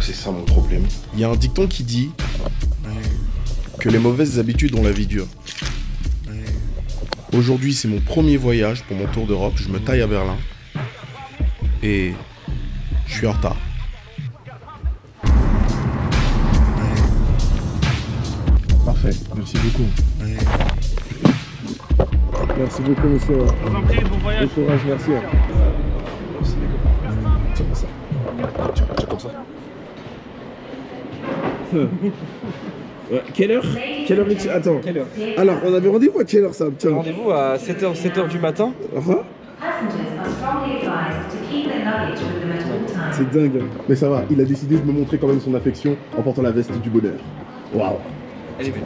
C'est ça mon problème. Il y a un dicton qui dit que les mauvaises habitudes ont la vie dure. Aujourd'hui, c'est mon premier voyage pour mon tour d'Europe. Je me taille à Berlin. Et je suis en retard. Parfait, merci beaucoup. Merci beaucoup, monsieur. Je vous en prie, bon voyage. Bon courage, merci. Tiens ça. Tiens comme ça. Ouais. Quelle heure est-il? Attends. Quelle heure? Alors, on avait rendez-vous à quelle heure ça? Tiens. Rendez-vous à 7h du matin. C'est dingue. Mais ça va, il a décidé de me montrer quand même son affection en portant la veste du bonheur. Waouh. Elle est belle.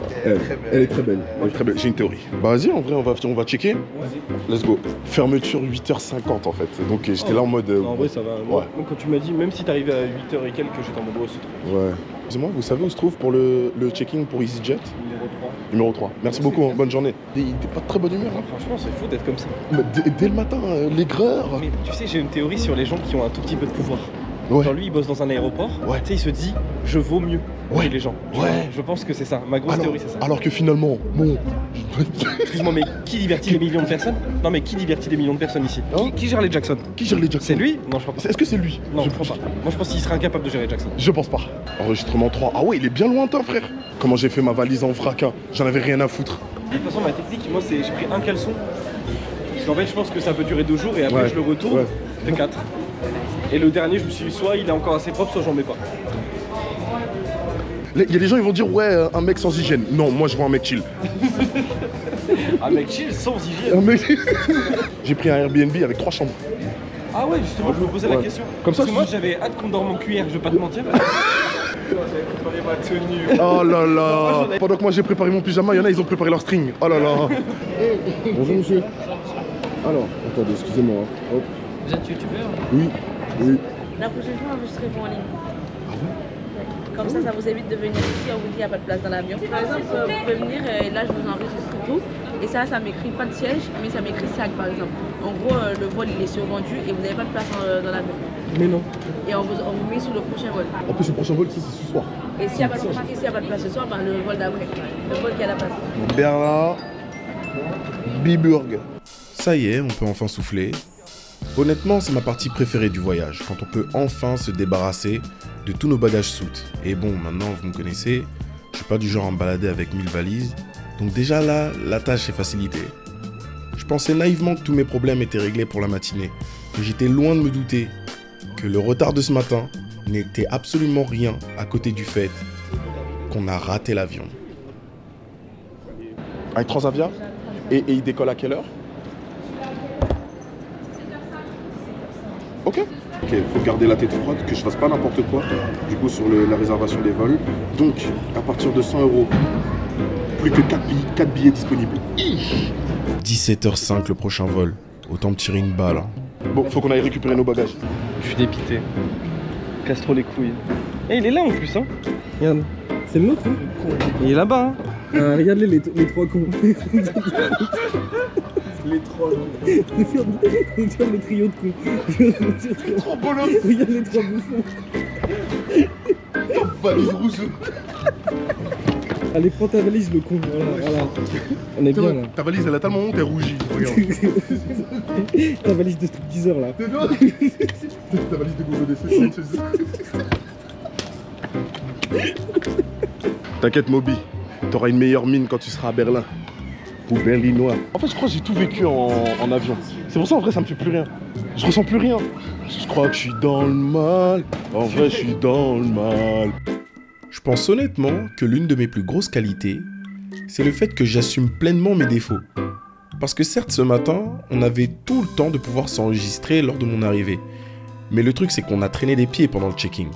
Elle est très belle. Elle est très belle. J'ai une théorie. Bah vas-y, en vrai, on va checker. Vas-y. Let's go. Fermeture 8h50 en fait. Donc j'étais là en mode... En vrai, ça va. Ouais. Moi, quand tu m'as dit, même si t'arrivais à 8h et quelques, j'étais en mode oh, c'est trop. Ouais. Excusez-moi, vous savez où se trouve pour le checking pour EasyJet? Numéro 3. Numéro 3. Merci beaucoup, hein. Bonne journée. Il était pas de très bonne humeur. Hein. Franchement, c'est fou d'être comme ça. Mais dès le matin, l'aigreur. Mais tu sais, j'ai une théorie sur les gens qui ont un tout petit peu de pouvoir. Ouais. Genre lui, il bosse dans un aéroport. Ouais. Tu sais, il se dit, je vaux mieux que les gens. Ouais. Je pense que c'est ça. Ma grosse théorie, c'est ça. Alors que finalement, bon... Excuse-moi, mais qui divertit des millions de personnes? Non, mais qui divertit des millions de personnes ici? Hein? Qui gère les Jackson? Qui gère les Jackson? C'est lui? Non, je crois pas. Est-ce que c'est lui? Non, je crois pas. Moi, je pense qu'il serait incapable de gérer Jackson. Je pense pas. Enregistrement 3. Ah ouais, il est bien lointain, frère. Comment j'ai fait ma valise en vrac, hein. J'en avais rien à foutre. De toute façon, ma technique, moi, c'est j'ai pris un caleçon. Parce qu'en fait, je pense que ça peut durer 2 jours et après, Ouais. je le retourne. Ouais. Ça fait 4. Et le dernier, je me suis dit, soit il est encore assez propre, soit j'en mets pas. Il y a des gens, ils vont dire, ouais, un mec sans hygiène. Non, moi, je vois un mec chill. Un mec chill sans hygiène. Un mec... J'ai pris un Airbnb avec 3 chambres. Ah ouais, justement, je me posais la question. Comme ça, Parce que moi, j'avais hâte qu'on dorme en cuillère, je vais pas te mentir. J'avais préparé ma tenue. Oh là là. Pendant que moi, j'ai préparé mon pyjama, il y en a, ils ont préparé leur string. Oh là là. Bonjour, monsieur. Alors, attendez, excusez-moi. Hop. Vous êtes youtubeur? Oui, oui. La prochaine fois, enregistrez-vous en ligne. Comme ça vous évite de venir ici, on vous dit qu'il n'y a pas de place dans l'avion. Par exemple, vous pouvez venir et là, je vous enregistre tout. Et ça m'écrit pas de siège, mais ça m'écrit sac, par exemple. En gros, le vol, il est survendu et vous n'avez pas de place dans l'avion. Mais non. Et on vous met sur le prochain vol. En plus, le prochain vol, c'est ce soir. Et s'il n'y a pas de place ce soir, ben, le vol d'après. Le vol qui a la place. Berlin, Biburg. Ça y est, on peut enfin souffler. Honnêtement, c'est ma partie préférée du voyage, quand on peut enfin se débarrasser de tous nos bagages soutes. Et bon, maintenant, vous me connaissez, je suis pas du genre à me balader avec 1000 valises, donc déjà là, la tâche est facilitée. Je pensais naïvement que tous mes problèmes étaient réglés pour la matinée, mais j'étais loin de me douter que le retard de ce matin n'était absolument rien à côté du fait qu'on a raté l'avion. Avec Transavia. Et il décolle à quelle heure? Ok. Ok, faut garder la tête froide, que je fasse pas n'importe quoi, du coup, sur la réservation des vols. Donc, à partir de 100 €, plus que 4 billets disponibles. 17h05 le prochain vol, autant me tirer une balle. Hein. Bon, faut qu'on aille récupérer nos bagages. Je suis dépité. Casse trop les couilles. Et il est là en plus, hein. Regarde. C'est le nôtre, hein. Il est là-bas, hein. Regarde-les, les 3 cons. Les trolls. Regarde le trio de cons. Trop bolos. Regarde les 3 bouffons. Valise rouge. Allez, prends ta valise, le con. Voilà. On est bien là. Ta valise, elle a tellement honte, elle rougit. Regarde. Ta valise de stripteaseur là. Ta valise de Google DC. T'inquiète, Moby. T'auras une meilleure mine quand tu seras à Berlin. Ou berlinois. En fait, je crois que j'ai tout vécu en avion. C'est pour ça, en vrai, ça me fait plus rien. Je ressens plus rien. Je crois que je suis dans le mal. En vrai, je suis dans le mal. Je pense honnêtement que l'une de mes plus grosses qualités, c'est le fait que j'assume pleinement mes défauts. Parce que certes, ce matin, on avait tout le temps de pouvoir s'enregistrer lors de mon arrivée. Mais le truc, c'est qu'on a traîné des pieds pendant le check-in.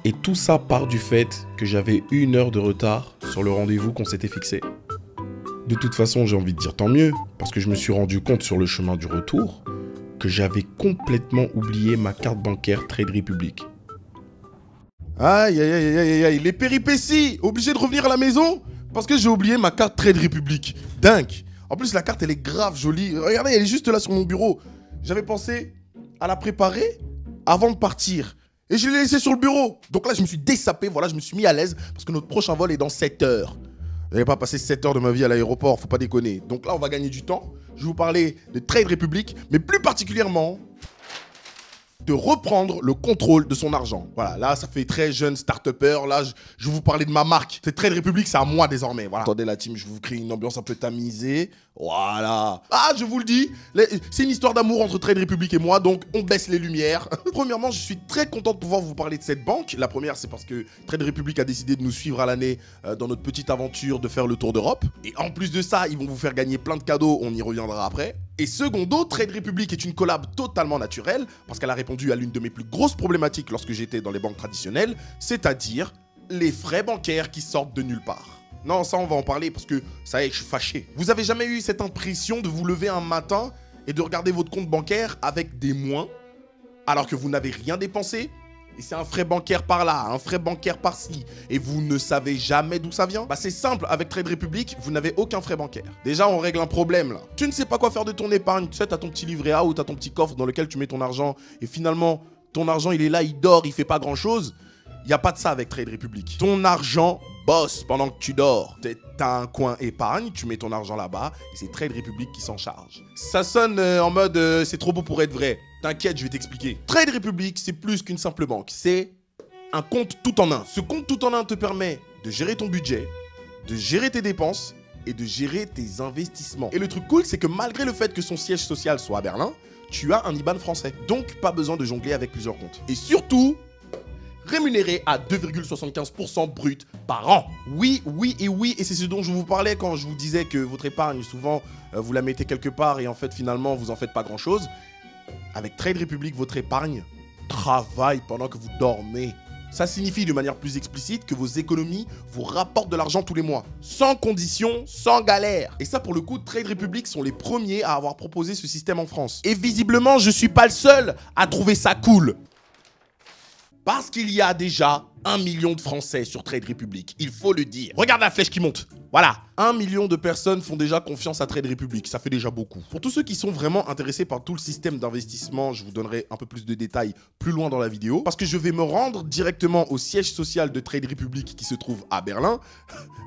Et tout ça part du fait que j'avais 1 heure de retard sur le rendez-vous qu'on s'était fixé. De toute façon, j'ai envie de dire tant mieux, parce que je me suis rendu compte sur le chemin du retour que j'avais complètement oublié ma carte bancaire Trade Republic. Aïe, aïe, aïe, aïe, aïe, les péripéties! Obligé de revenir à la maison parce que j'ai oublié ma carte Trade Republic. Dingue! En plus, la carte, elle est grave jolie. Regardez, elle est juste là sur mon bureau. J'avais pensé à la préparer avant de partir. Et je l'ai laissé sur le bureau. Donc là, je me suis dessapé, voilà, je me suis mis à l'aise parce que notre prochain vol est dans 7 heures. Je n'avais pas passé 7 heures de ma vie à l'aéroport, faut pas déconner. Donc là, on va gagner du temps. Je vais vous parler de Trade Republic, mais plus particulièrement de reprendre le contrôle de son argent. Voilà, là, ça fait très jeune start-upper. Là, je vais vous parler de ma marque. C'est Trade Republic, c'est à moi désormais. Voilà. Attendez la team, je vous crée une ambiance un peu tamisée. Voilà. Ah, je vous le dis, c'est une histoire d'amour entre Trade Republic et moi, donc on baisse les lumières. Premièrement, je suis très content de pouvoir vous parler de cette banque. La première, c'est parce que Trade Republic a décidé de nous suivre à l'année dans notre petite aventure de faire le tour d'Europe. Et en plus de ça, ils vont vous faire gagner plein de cadeaux, on y reviendra après. Et secondo, Trade Republic est une collab totalement naturelle, parce qu'elle a répondu à l'une de mes plus grosses problématiques lorsque j'étais dans les banques traditionnelles, c'est-à-dire les frais bancaires qui sortent de nulle part. Non, ça on va en parler parce que ça y est, je suis fâché. Vous avez jamais eu cette impression de vous lever un matin et de regarder votre compte bancaire avec des moins, alors que vous n'avez rien dépensé? Et c'est un frais bancaire par là, un frais bancaire par-ci, et vous ne savez jamais d'où ça vient? Bah c'est simple, avec Trade Republic, vous n'avez aucun frais bancaire. Déjà, on règle un problème là. Tu ne sais pas quoi faire de ton épargne, tu sais, t'as ton petit livret A ou t'as ton petit coffre dans lequel tu mets ton argent, et finalement, ton argent il est là, il dort, il fait pas grand-chose. Il n'y a pas de ça avec Trade Republic. Ton argent bosse pendant que tu dors. T'as un coin épargne, tu mets ton argent là-bas, et c'est Trade Republic qui s'en charge. Ça sonne en mode c'est trop beau pour être vrai. T'inquiète, je vais t'expliquer. Trade Republic, c'est plus qu'une simple banque. C'est un compte tout en un. Ce compte tout en un te permet de gérer ton budget, de gérer tes dépenses et de gérer tes investissements. Et le truc cool, c'est que malgré le fait que son siège social soit à Berlin, tu as un IBAN français. Donc, pas besoin de jongler avec plusieurs comptes. Et surtout, rémunéré à 2,75% brut par an. Oui, et c'est ce dont je vous parlais quand je vous disais que votre épargne, souvent, vous la mettez quelque part et en fait, finalement, vous en faites pas grand-chose. Avec Trade Republic, votre épargne travaille pendant que vous dormez. Ça signifie de manière plus explicite que vos économies vous rapportent de l'argent tous les mois. Sans condition, sans galère. Et ça, pour le coup, Trade Republic sont les premiers à avoir proposé ce système en France. Et visiblement, je suis pas le seul à trouver ça cool. Parce qu'il y a déjà 1 million de Français sur Trade Republic, il faut le dire. Regarde la flèche qui monte. Voilà, 1 million de personnes font déjà confiance à Trade Republic, ça fait déjà beaucoup. Pour tous ceux qui sont vraiment intéressés par tout le système d'investissement, je vous donnerai un peu plus de détails plus loin dans la vidéo, parce que je vais me rendre directement au siège social de Trade Republic qui se trouve à Berlin.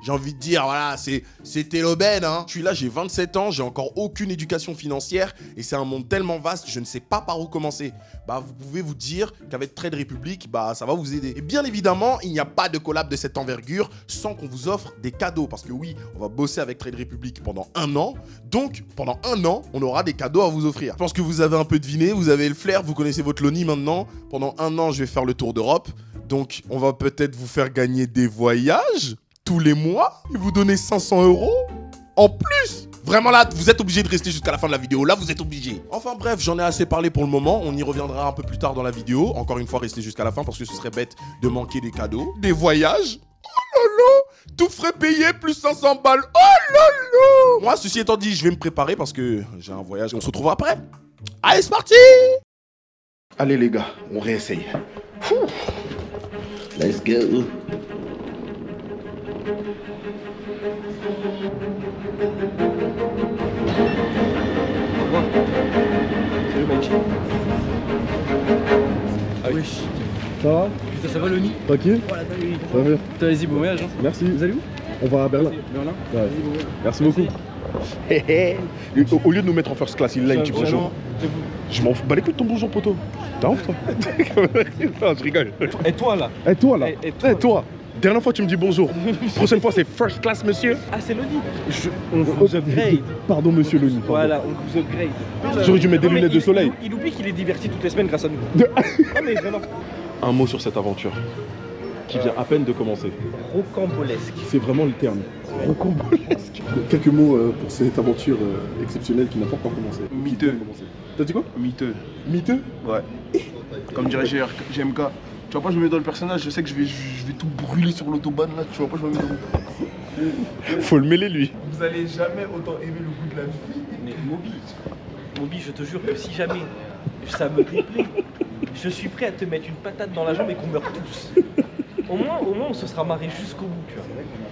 J'ai envie de dire, voilà, c'était l'aubaine, hein. Je suis là, j'ai 27 ans, j'ai encore aucune éducation financière, et c'est un monde tellement vaste, je ne sais pas par où commencer. Bah, vous pouvez vous dire qu'avec Trade Republic, bah, ça va vous aider. Et bien évidemment, il n'y a pas de collab de cette envergure sans qu'on vous offre des cadeaux, parce que oui, on va bosser avec Trade Republic pendant 1 an. Donc, pendant 1 an, on aura des cadeaux à vous offrir. Je pense que vous avez un peu deviné, vous avez le flair, vous connaissez votre Loni maintenant. Pendant 1 an, je vais faire le tour d'Europe. Donc, on va peut-être vous faire gagner des voyages tous les mois et vous donner 500 € en plus. Vraiment là, vous êtes obligé de rester jusqu'à la fin de la vidéo. Là, vous êtes obligé. Enfin bref, j'en ai assez parlé pour le moment. On y reviendra un peu plus tard dans la vidéo. Encore une fois, restez jusqu'à la fin parce que ce serait bête de manquer des cadeaux. Des voyages. Oh lolo, tout frais payé plus 500 balles. Oh lolo. Moi, ceci étant dit, je vais me préparer parce que j'ai un voyage. On se retrouvera après. Allez, c'est parti. Allez les gars, on réessaye. Let's go. Salut mec. Ah oui. Ça va? Putain, ça va Loni? Tranquille? Voilà, t'as eu. Ça va bien? Putain, vas-y, bon voyage. Hein. Merci. Vous allez où? On va à Berlin. Berlin. Ouais. Merci beaucoup. Au lieu de nous mettre en first class, il l'a dit bonjour. Je m'en fous. Bah écoute ton bonjour poteau. T'as honte toi? Non, je rigole. Et toi là? Et toi là? Et toi? Dernière fois tu me dis bonjour. Prochaine fois c'est first class monsieur. Ah c'est Loni. On vous upgrade. Pardon monsieur Loni. Voilà, on vous upgrade. J'aurais dû mettre des lunettes de soleil. Il oublie qu'il est diverti toutes les semaines grâce à nous. Ah mais vraiment. Un mot sur cette aventure qui vient à peine de commencer. Rocambolesque. C'est vraiment le terme. Rocambolesque. Quelques mots pour cette aventure exceptionnelle qui n'a pas encore commencé. Miteux. T'as dit quoi? Miteux. Miteux? Ouais. Comme dirait GMK. Tu vois pas, je me mets dans le personnage, je sais que je vais tout brûler sur l'autobahn là, tu vois pas, je me mets dans Faut le mêler lui. Vous allez jamais autant aimer le goût de la vie. Mais Moby, je te jure que si jamais ça me déplaît, je suis prêt à te mettre une patate dans la jambe et qu'on meurt tous. Au moins, on se sera marré jusqu'au bout,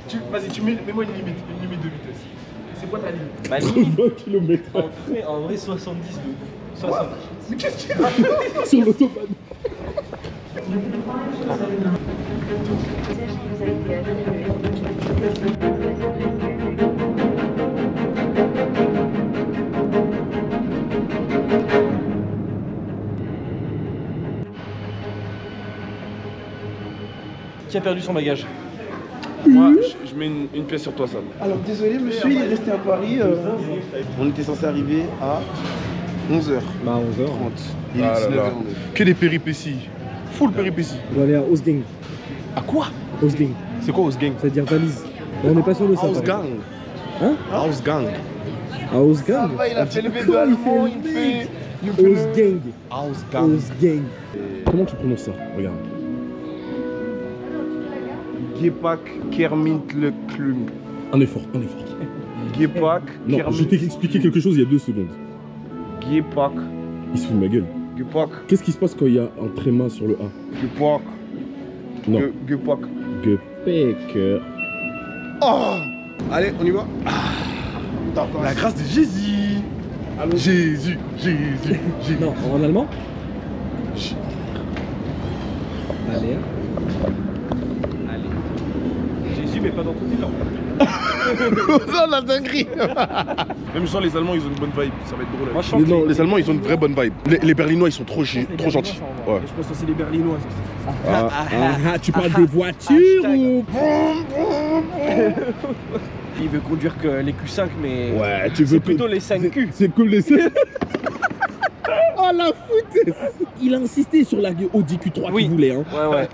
tu vois. Vas-y, mets-moi une limite de vitesse. C'est quoi ta limite? Ma limite, 20 km en vrai 70 de 70. Mais qu'est-ce que tu as? sur l'autobahn. Qui a perdu son bagage? Moi, je mets une pièce sur toi, Sam. Alors désolé monsieur, il est resté à Paris. On était censé arriver à 11h. Bah 11h. Il est Ah là 19h. là. Que des péripéties. Full péripéties. On va aller à Osgang. À quoi? Osgang, C'est quoi Osgang? c'est-à-dire valise. Mais on n'est pas sûr de ça. House par Gang. Hein? House Gang. exemple. À Osgang. Il a fait le Comment vélo allemand, il fait. Osgang. House Gang. Osgang. Comment tu prononces ça? Regarde. Gepak Kermit le Klum. Un effort, un effort. Gepak Non, je t'ai expliqué quelque chose il y a 2 secondes. Gepak. Il se fout de ma gueule. Gepak. Qu'est-ce qui se passe quand il y a un tréma sur le A? Gepak. Non. Gepak. Gepek. Oh! Allez, on y va. La grâce de Jésus. Jésus, Jésus, Jésus. Non, en allemand. Allez. Jésus, mais pas dans toutes les langues. Oh la dinguerie. Même genre les Allemands ils ont une bonne vibe, ça va être drôle. Moi, je sens que Non, les Allemands ils ont une vraie bonne vibe. Les Berlinois ils sont trop gentils. Ouais. Je pense aussi les Berlinois. Tu parles des voitures ou... il veut conduire que les Q5, mais Ouais, tu veux c'est plutôt les 5Q. C'est comme les... Oh la foutaise. Il a insisté sur la Audi Q3 Oui. qu'il voulait. Hein.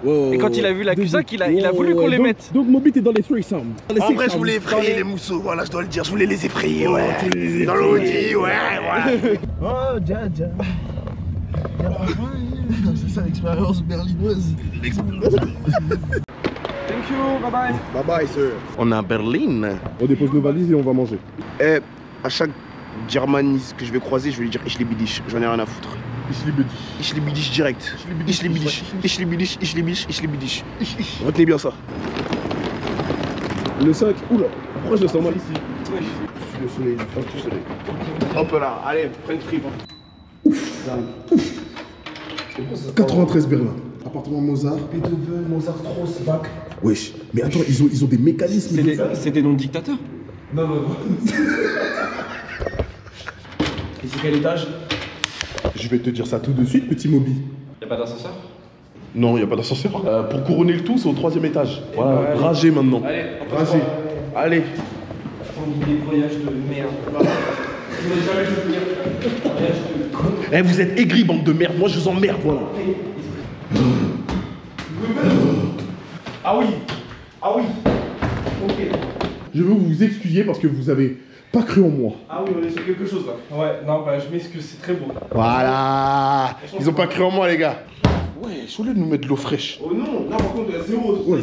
Ouais. Et quand il a vu la Q5, il a voulu qu'on les mette. Donc Moby t'es dans les threesome. En vrai, je voulais effrayer les mousseaux, voilà, je dois le dire, je voulais les effrayer, ouais. Dans l'Audi, ouais. Oh, dja. C'est ça l'expérience berlinoise. Thank you, bye bye. Bye bye, sir. On est à Berlin. On dépose nos valises et on va manger. Eh, à chaque Germaniste que je vais croiser, je vais lui dire Ich liebe dich, j'en ai rien à foutre. Ich liebe dich direct. Ich liebe dich. Ich liebe dich. Ich liebe dich. Ich liebe dich. Retenez bien ça. Le 5, oula, pourquoi je le sens mal ici? Le soleil, du soleil. Hop là, allez, prends une fripe. 93 Berlin. Appartement Mozart. Beethoven, Mozart, Strauss, Bach. Wesh, mais attends, ils ont des mécanismes. C'est des noms de dictateurs. Non. Et c'est quel étage? Je vais te dire ça tout de suite, petit Moby. Y'a pas d'ascenseur? Non, il n'y a pas d'ascenseur. Pour couronner le tout, c'est au 3e étage. Voilà, dragé maintenant. Allez, Dragé. Allez. des voyages de merde. Je voulais jamais le venir. Voyage de con. Eh, vous êtes aigris, bande de merde. Moi, je vous emmerde, voilà. Ah oui. Ok. Je veux vous excuser parce que vous avez pas cru en moi. Ah oui, on est sur quelque chose là. Ouais, non, bah je m'excuse, c'est très beau. Voilà. Ils ont pas cru en moi, les gars. Ouais, au lieu de nous mettre de l'eau fraîche. Oh non, là par contre, il y a 0. Ouais.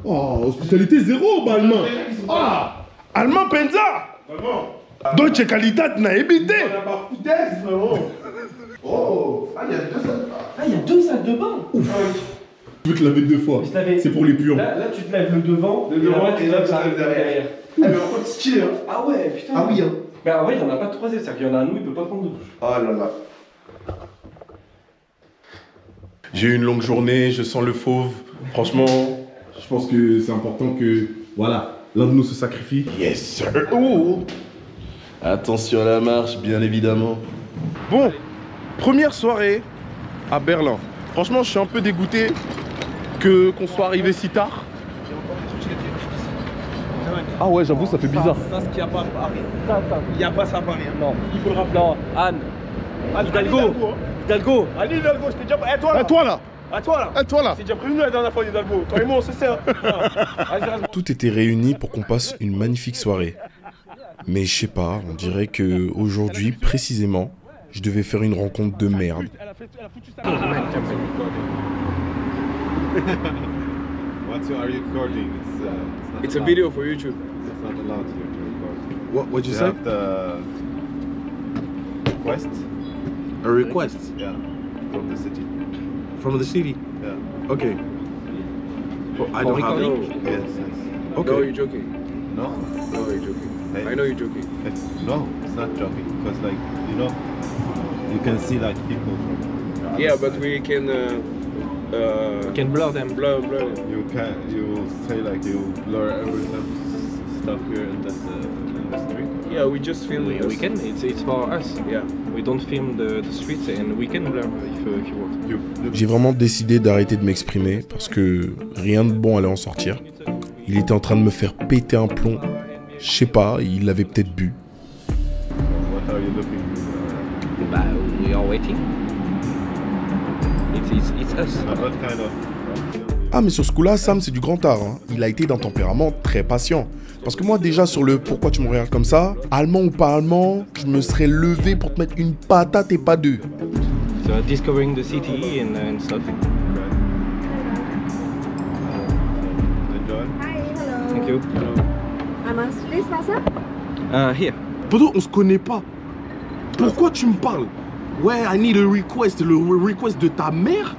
Oh, hospitalité 0, bah allemand. Ah, allemand penza. Vraiment. Deutsche Qualität na ebité. On a pas foutaise, vraiment. Oh. Ah, il y a 2 salles de bain. Ah oui. Je veux te laver 2 fois. Je l'avais- C'est pour les puants. Là, tu te lèves le devant, et là, tu lèves derrière. Eh, mais en fait, stylé, hein. Ah ouais, putain. Ah oui, hein. Bah ouais, il y en a pas de troisième, c'est-à-dire qu'il y en a un où il peut pas prendre de douche. Oh là là. J'ai eu une longue journée, je sens le fauve. Franchement, Je pense que c'est important que, voilà, l'un de nous se sacrifie. yes sir. Oh. Attention à la marche, bien évidemment. Bon, première soirée à Berlin. Franchement, je suis un peu dégoûté qu'on soit arrivé si tard. Ah ouais, j'avoue, ça fait bizarre. Ça, ce qu'il n'y a pas à Paris. Il n'y a pas ça à Paris. Non, il faut le rappeler. Non, Anne. Hidalgo. Allez, Hidalgo, je t'ai déjà. Eh, toi là. Eh, toi là. Ah, toi là. Eh, toi là. C'est déjà prévenu la dernière fois, Hidalgo. Toi et moi, on se sert. Tout était réuni pour qu'on passe une magnifique soirée. Mais je sais pas, on dirait que aujourd'hui précisément, je devais faire une rencontre de merde. What are you recording? It's a video for YouTube. It's not allowed here to record. What'd you You say? have the request? A request Yeah, from the city. from the city. Yeah. Okay. Well, I don't have it. Yes, yes. Okay. No, you're joking. No? No, you're joking. Hey, I know you're joking. no, it's not joking because, like, you know, you can see like people from. Yeah, but we can Can blur them. Blur. You can't. You say like you blur everything stuff here in the street. Yeah, we just film. We can. It's for us. Yeah. We don't film the streets and we can blur if you want. J'ai vraiment décidé d'arrêter de m'exprimer parce que rien de bon allait en sortir. Il était en train de me faire péter un plomb. Je sais pas, il avait peut-être bu. What are you looking? Bah, we are waiting. It's us. What kind of? Ah mais sur ce coup-là, Sam c'est du grand art. Hein. Il a été d'un tempérament très patient. Parce que moi déjà sur le pourquoi tu me regardes comme ça, allemand ou pas allemand, je me serais levé pour te mettre une patate et pas deux. So discovering the city and stuff. Enjoy. Hi, hello. Thank you. Please, Masa? Here. Poto, on se connaît pas. Pourquoi tu me parles? Ouais, I need a request, le request de ta mère.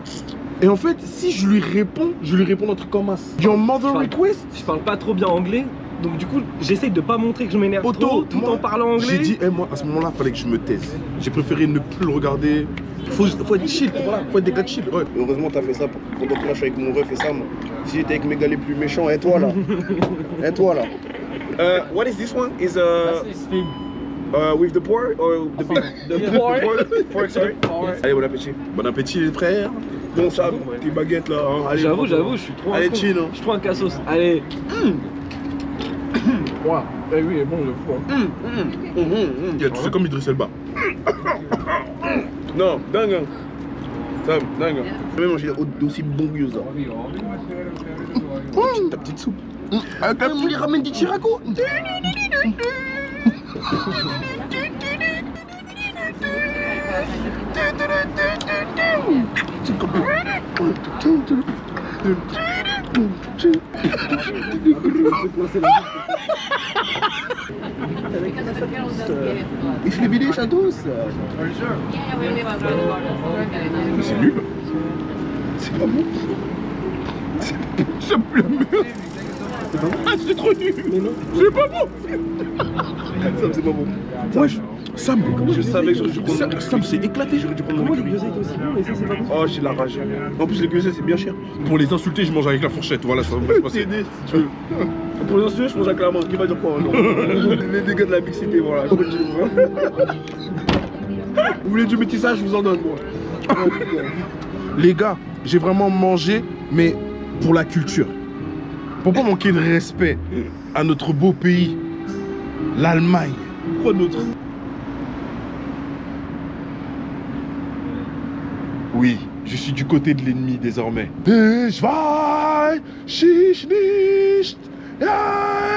Et en fait, si je lui réponds un truc comme ça. Your mother request? Je parle pas trop bien anglais, donc du coup j'essaye de pas montrer que je m'énerve trop tout en parlant anglais. J'ai dit, moi à ce moment-là, fallait que je me taise. J'ai préféré ne plus le regarder. Faut être chill, voilà, faut être des gars chill. Ouais. Heureusement, t'as fait ça pendant que là, je suis avec mon ref et ça, moi. Si j'étais avec mes gars les plus méchants, et toi là. Et toi là. What is this one? Is with the pork or the pig? The pork, sorry. Allez, bon appétit. Bon appétit les frères. Bon ça, tes baguettes là. Hein. Allez, J'avoue, je suis trop allez, un con. chill. Hein. Je suis trop un cassos. Allez. Ouais, eh oui, bon, le fou. C'est comme Idriss Elba. Non, dingue. Hein. Sam, dingue. Hein. Je vais manger d'aussi bon gyoza. Ta petite soupe. Avec un poulet ramène du Chiraco. Ich liebe dich à tous. C'est nul. C'est pas bon. C'est plus la merde. Ah, c'est trop nul. C'est pas bon. Sam, c'est pas bon. Wesh, Sam, Je savais que j'aurais dû prendre. Sam s'est éclaté. J'aurais dû prendre le gyoza. Oh, j'ai la rage. En plus, les gyoza, c'est bien cher. Pour les insulter, je mange avec la fourchette. Voilà, ça va se passer. Pour les insulter, je mange avec la main. Qui va dire quoi non. Les dégâts de la mixité, voilà. Je continue. Vous voulez du métissage, je vous en donne, moi. Les gars, j'ai vraiment mangé, mais pour la culture. Pour pas manquer de respect à notre beau pays, l'Allemagne. Quoi d'autre? Oui, je suis du côté de l'ennemi désormais. Ich weiß nicht,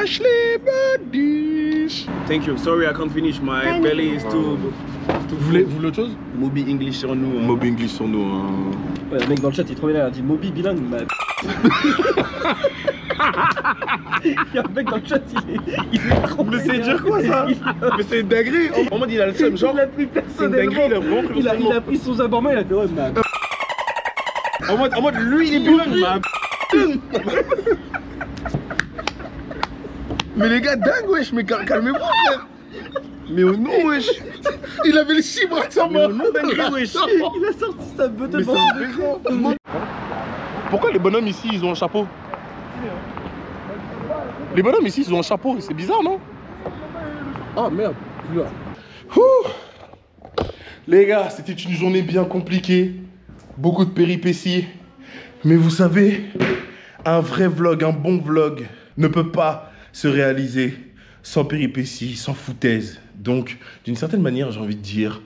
ich liebe dich. Thank you. Sorry, I can't finish. My belly is too. Vous voulez autre chose? Moby English sur nous. Hein. Moby English sur nous. Hein. Ouais, le mec dans le chat il est trop bien, il a dit Moby bilingue. Bah... il y a un mec dans le chat, il est trop Mais c'est dire quoi ça? Mais c'est une dinguerie. En mode, il a le seum, genre. Il a pris C'est une dinguerie, il a vraiment pris il a pris son abonnement, il a fait ouais, man. En mode, lui, il est bilingue, man. Mais les gars, dingue, wesh, mais calmez-vous, frère. Mais au nom, wesh. Il avait le chibre à sa main. Mais au nom, dingue, wesh. Il a sorti sa beuh de bande. Pourquoi les bonhommes ici, ils ont un chapeau? Les bonhommes ici, ils ont un chapeau. C'est bizarre, non? Ah, merde. Les gars, c'était une journée bien compliquée. Beaucoup de péripéties. Mais vous savez, un vrai vlog, un bon vlog ne peut pas se réaliser sans péripéties, sans foutaise. Donc, d'une certaine manière, j'ai envie de dire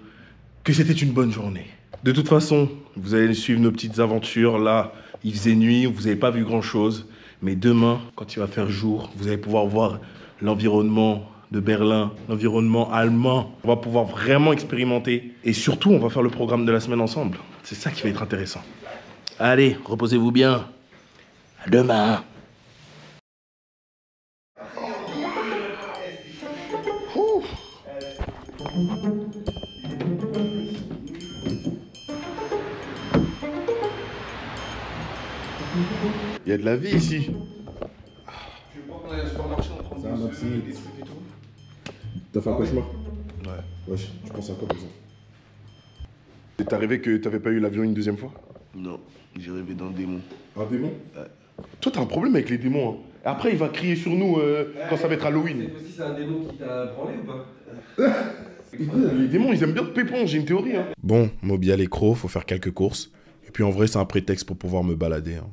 que c'était une bonne journée. De toute façon, vous allez suivre nos petites aventures. Là, il faisait nuit, vous n'avez pas vu grand-chose. Mais demain, quand il va faire jour, vous allez pouvoir voir l'environnement de Berlin, l'environnement allemand. On va pouvoir vraiment expérimenter. Et surtout, on va faire le programme de la semaine ensemble. C'est ça qui va être intéressant. Allez, reposez-vous bien. À demain. Il y a de la vie ici. T'as fait un cauchemar? Ouais. Wesh, tu penses à quoi comme ça? C'est arrivé que t'avais pas eu l'avion une deuxième fois? Non, j'ai rêvé d'un démon. Un démon? Toi, t'as un problème avec les démons. Hein. Après, il va crier sur nous quand ça va être Halloween. Cette fois-ci, c'est un démon qui t'a branlé ou pas? Les démons, ils aiment bien te pépon, j'ai une théorie. Hein. Bon, Moby a l'écro, faut faire quelques courses. Et puis en vrai, c'est un prétexte pour pouvoir me balader. Hein.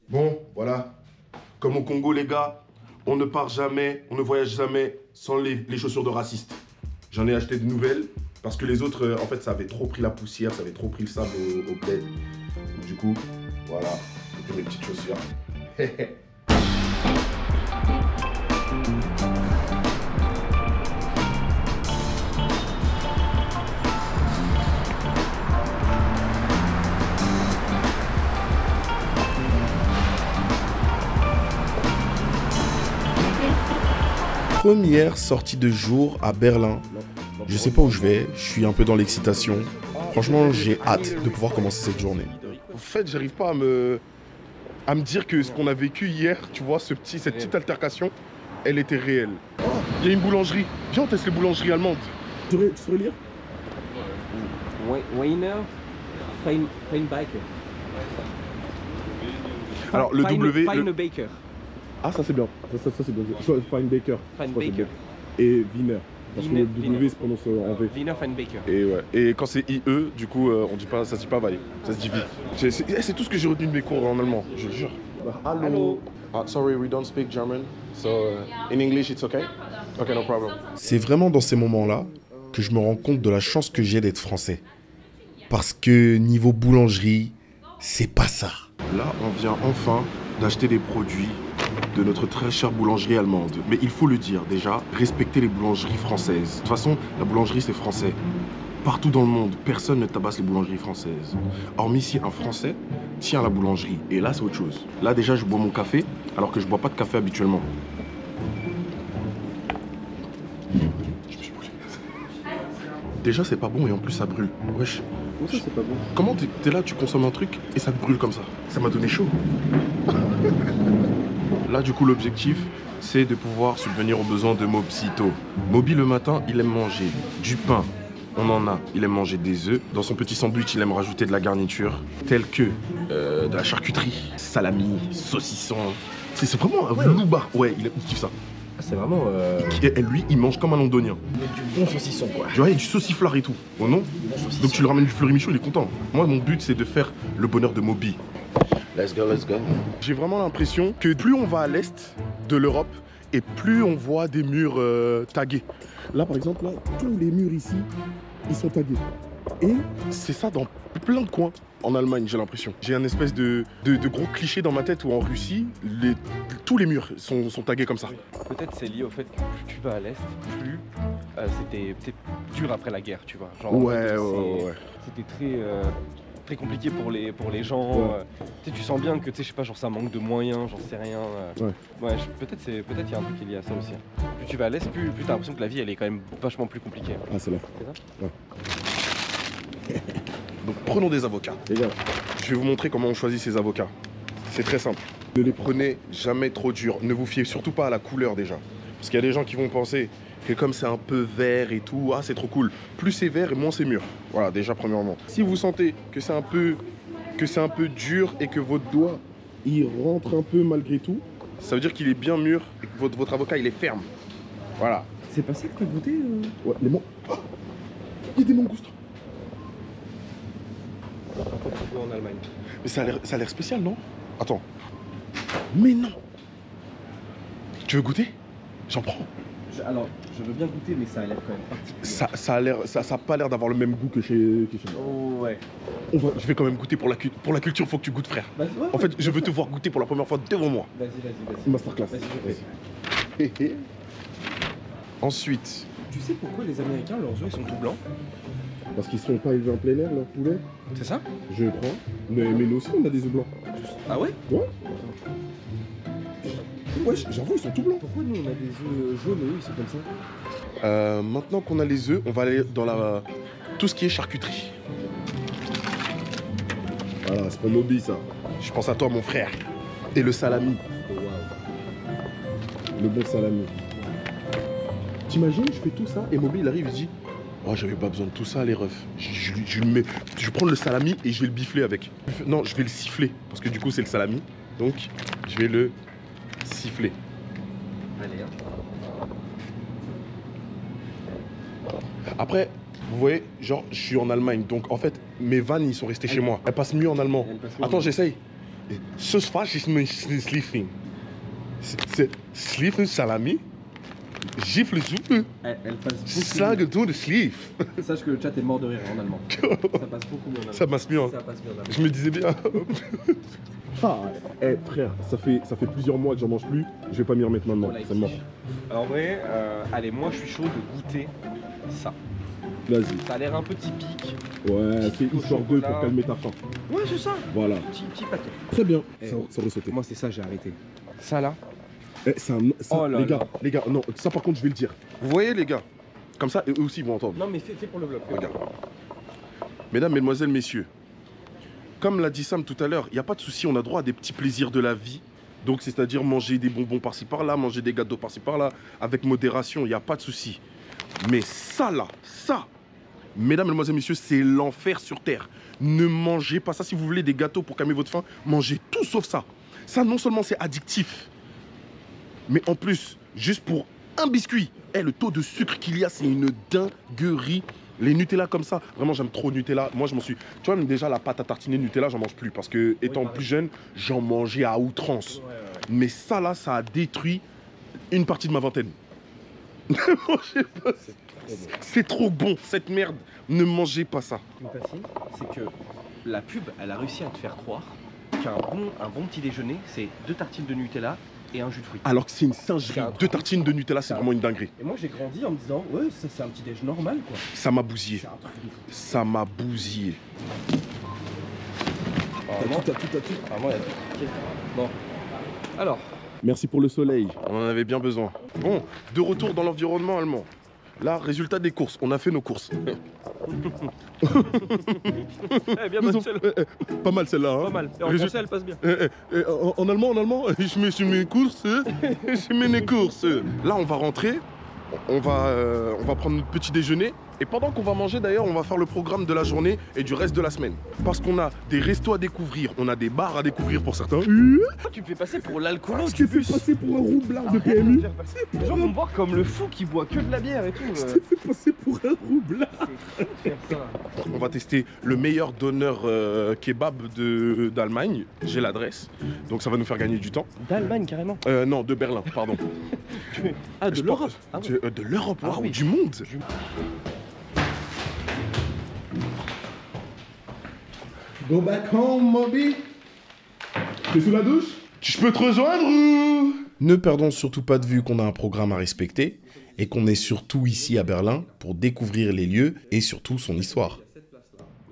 Bon, voilà. Comme au Congo, les gars, on ne part jamais, on ne voyage jamais sans les chaussures de racistes. J'en ai acheté de nouvelles parce que les autres, en fait, ça avait trop pris la poussière, ça avait trop pris le sable au bled. Donc, du coup, voilà, j'ai mes petites chaussures. Première sortie de jour à Berlin. Je sais pas où je vais, je suis un peu dans l'excitation. Franchement, j'ai hâte de pouvoir commencer cette journée. En fait, j'arrive pas à me dire que ce qu'on a vécu hier, tu vois, cette petite altercation, elle était réelle. Il y a une boulangerie. Viens, on teste les boulangeries allemandes. Tu saurais lire? Weiner Feinbaker. Alors, le W... Feinbaker. Ah, ça c'est bien. Ça c'est bien. Feinbaker. Feinbaker. Et Wiener. Parce que le Wiener. W se prononce en V. Wiener Feinbaker. Et ouais. Et quand c'est IE, du coup, on dit pas, ça se dit pas Weih, ça se dit V. C'est tout ce que j'ai retenu de mes cours en allemand, je le jure. Hello. Sorry, we don't speak German. So, in English, it's okay? Okay, no problem. C'est vraiment dans ces moments-là que je me rends compte de la chance que j'ai d'être français. Parce que niveau boulangerie, c'est pas ça. Là, on vient enfin d'acheter des produits de notre très chère boulangerie allemande. Mais il faut le dire, déjà, respectez les boulangeries françaises. De toute façon, la boulangerie, c'est français. Partout dans le monde, personne ne tabasse les boulangeries françaises. Hormis si un Français tient la boulangerie. Et là, c'est autre chose. Là, déjà, je bois mon café, alors que je bois pas de café habituellement. Je me suis brûlé. Déjà, c'est pas bon et en plus, ça brûle. Wesh. Comment ça c'est pas bon? Comment t'es là, tu consommes un truc et ça te brûle comme ça? Ça m'a donné chaud. Là, du coup, l'objectif, c'est de pouvoir subvenir aux besoins de Mobsito. Moby, le matin, il aime manger du pain. On en a. Il aime manger des œufs. Dans son petit sandwich, il aime rajouter de la garniture, telle que de la charcuterie, salami, saucisson. C'est vraiment un loupard. Ouais, il kiffe ça. C'est vraiment. Et lui, il mange comme un londonien. Du bon saucisson, quoi. Tu vois, il y a du sauciflard et tout. Oh non? Donc tu lui ramènes du Fleury-Michaud, il est content. Moi, mon but, c'est de faire le bonheur de Moby. Let's go, let's go. J'ai vraiment l'impression que plus on va à l'est de l'Europe et plus on voit des murs tagués. Là par exemple, là, tous les murs ici, ils sont tagués. Et c'est ça dans plein de coins en Allemagne, j'ai l'impression. J'ai un espèce de gros cliché dans ma tête où en Russie, tous les murs sont tagués comme ça. Peut-être c'est lié au fait que plus tu vas à l'est, plus c'était dur après la guerre, tu vois. Genre, Ouais. C'était très compliqué pour les gens. Tu sens bien que, je sais pas, genre ça manque de moyens, j'en sais rien. Peut-être il y a un truc qui est lié à ça aussi. Plus tu vas à l'est, plus t'as l'impression que la vie elle est quand même vachement plus compliquée. Ah, c'est là. C'est ça? Ouais. Donc prenons des avocats. Les gars, Je vais vous montrer comment on choisit ces avocats. C'est très simple. Ne les prenez jamais trop durs. Ne vous fiez surtout pas à la couleur déjà. Parce qu'il y a des gens qui vont penser que comme c'est un peu vert et tout, ah c'est trop cool. Plus c'est vert et moins c'est mûr. Voilà, déjà premièrement. Si vous sentez que c'est un peu dur et que votre doigt il rentre un peu malgré tout, ça veut dire qu'il est bien mûr et que votre avocat il est ferme. Voilà. C'est pas ça que t'as goûté ouais, les mangoustes. Oh, il y a des mangoustes. En Allemagne. Mais ça a l'air spécial, non? Attends. Mais non. Tu veux goûter? J'en prends. Alors, je veux bien goûter, mais ça a l'air quand même particulier. Ça a pas l'air d'avoir le même goût que chez nous. Oh ouais. Je vais quand même goûter pour la culture, faut que tu goûtes, frère. Vas-y, ouais, En fait, je veux te voir goûter pour la première fois devant moi. Vas-y. Masterclass. Vas-y, je fais. Ensuite, Tu sais pourquoi les Américains, leurs œufs, ils sont tout blancs? Parce qu'ils sont pas élevés en plein air, leurs poulets, C'est ça? je crois. Mais nous aussi, on a des œufs blancs. Ah ouais? Ouais. Ouais, j'avoue, ils sont tout blancs. Pourquoi nous on a des œufs jaunes et eux ils sont comme ça? maintenant qu'on a les œufs, on va aller dans tout ce qui est charcuterie. Voilà, c'est pour Moby ça. Je pense à toi, mon frère. Et le salami. Oh, wow. Le bon salami. T'imagines, je fais tout ça et Moby il arrive, il dit: oh, j'avais pas besoin de tout ça, les refs. Je lui mets Je vais prendre le salami et je vais le bifler avec. Non, je vais le siffler parce que du coup c'est le salami. Donc je vais le siffler. Allez, hein. Après, vous voyez, genre je suis en Allemagne. Donc en fait, mes vannes ils sont restés chez moi. Elles passent mieux en allemand. Attends, j'essaye. Ce soir, je suis sliffing. C'est sliffen salami. Gifle soupe. Elle passe beaucoup. Sage tout de sliff. Sache que le chat est mort de rire en allemand. Ça passe beaucoup mieux en allemand. Ça passe mieux. Hein. Ça passe mieux en allemand. Je me disais bien. Frère, ça fait plusieurs mois que j'en mange plus. Je vais pas m'y remettre maintenant. Voilà, C'est mort. Alors, en vrai, allez, moi je suis chaud de goûter ça. Vas-y. Ça a l'air un peu typique. Ouais, c'est histoire d'eux pour calmer ta faim. Ouais, c'est ça. Voilà. Petit paquet. Très bien. Eh, Ça aurait sauté. Moi, c'est ça, j'ai arrêté. Ça là. Ça, Oh là là. les gars, non, ça par contre, je vais le dire. Vous voyez les gars, comme ça, eux aussi ils vont entendre. Non, mais fais pour le vlog. Regarde. Mesdames, mesdemoiselles, messieurs, comme l'a dit Sam tout à l'heure, il n'y a pas de souci, on a droit à des petits plaisirs de la vie. Donc c'est-à-dire manger des bonbons par-ci par-là, manger des gâteaux par-ci par-là, avec modération, il n'y a pas de souci. Mais ça là, ça, mesdames, mesdemoiselles, messieurs, c'est l'enfer sur terre. Ne mangez pas ça. Si vous voulez des gâteaux pour calmer votre faim, mangez tout sauf ça. Ça, non seulement c'est addictif, mais en plus, juste pour un biscuit, le taux de sucre qu'il y a, c'est une dinguerie. Les Nutella comme ça, vraiment j'aime trop Nutella. Moi je m'en suis... Tu vois, même déjà la pâte à tartiner Nutella, j'en mange plus. Parce que étant plus jeune, j'en mangeais à outrance. Mais ça là, ça a détruit une partie de ma vingtaine. Ne mangez pas ça. C'est trop bon, cette merde. Ne mangez pas ça. Ce qui me fascine, c'est que la pub, elle a réussi à te faire croire qu'un bon petit déjeuner, c'est 2 tartines de Nutella et un jus de fruits. Alors que c'est une singerie. 2 tartines de Nutella, c'est vraiment une dinguerie. Et moi, j'ai grandi en me disant, ouais, ça c'est un petit déj normal, quoi. Ça m'a bousillé. C'est un truc de fou. Ça m'a bousillé. T'as tout. Vraiment, il y a tout. Bon. Alors. Merci pour le soleil. On en avait bien besoin. Bon, de retour dans l'environnement allemand. Là, résultat des courses. On a fait nos courses. Bien bonne celle-là. Pas mal celle-là. Hein. Pas mal. Et en français, elle passe bien. En allemand, je me suis mes courses. Je mets mes courses. Là, on va rentrer. On va prendre notre petit déjeuner. Et pendant qu'on va manger, d'ailleurs, on va faire le programme de la journée et du reste de la semaine. Parce qu'on a des restos à découvrir, on a des bars à découvrir pour certains. Tu me fais passer pour l'alcoolo Je t'ai fait passer pour un roublard de PMU. Les gens vont me voir comme le fou qui boit que de la bière et tout. Je t'ai fait passer pour un roublard. C'est fou de faire ça. On va tester le meilleur donneur kebab d'Allemagne. J'ai l'adresse. Donc ça va nous faire gagner du temps. D'Allemagne, carrément. Non, de Berlin, pardon. Ah, de l'Europe. Ah, ouais. De l'Europe, Ah, waouh, oui. du monde. Go back home, Moby. T'es sous la douche? Je peux te rejoindre ou... Ne perdons surtout pas de vue qu'on a un programme à respecter et qu'on est surtout ici à Berlin pour découvrir les lieux et surtout son histoire.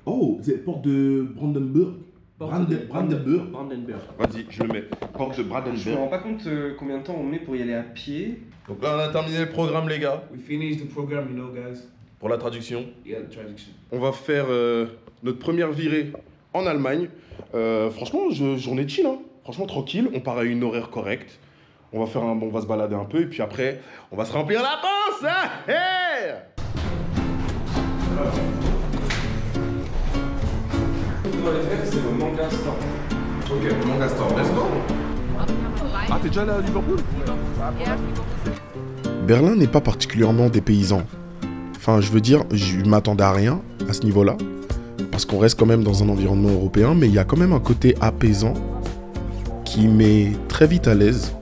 Oh, c'est porte de Brandenburg. Brandenburg. Vas-y, je le mets. Porte de Je me Brandenburg. rends pas compte combien de temps on met pour y aller à pied. Donc là, on a terminé le programme, les gars. We finished the program, you know, guys. Pour la traduction. Yeah, the traduction. On va faire notre première virée en Allemagne. Franchement, journée chill, hein. Franchement, tranquille. On part à une horaire correcte. On va se balader un peu et puis après, on va se remplir la panse. Hein, hey. C'est le Manga Store. Ok, Manga Store, let's go. Ah, t'es déjà allé à Liverpool? Berlin n'est pas particulièrement dépaysant. Enfin, je veux dire, je m'attendais à rien à ce niveau-là, parce qu'on reste quand même dans un environnement européen, mais il y a quand même un côté apaisant qui met très vite à l'aise.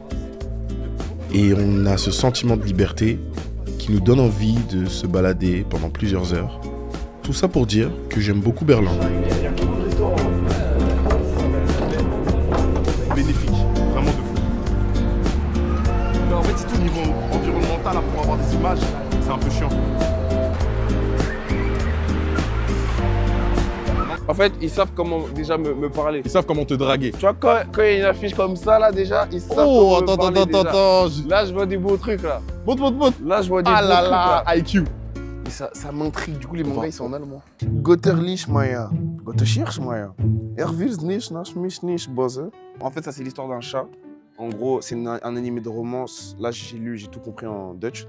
Et on a ce sentiment de liberté qui nous donne envie de se balader pendant plusieurs heures. Tout ça pour dire que j'aime beaucoup Berlin. Bénéfique, vraiment de fou. Mais en fait, c'est tout niveau environnemental, là, pour avoir des images, c'est un peu chiant. En fait, ils savent comment déjà me parler. Ils savent comment te draguer. Tu vois, quand il y a une affiche comme ça, là, déjà, ils savent Oh, comment me parler attends. Là, je vois des beaux trucs, là. Monte. Là, je vois des Ah beaux là trucs, là, là. IQ. Et ça m'intrigue. Du coup, les mangas, ils sont en allemand. Gotterlich, Maya. Gotterschirch, Maya. Will's nicht, nach mich nicht, Bose. En fait, ça, c'est l'histoire d'un chat. En gros, c'est un animé de romance. Là, j'ai tout compris en Dutch.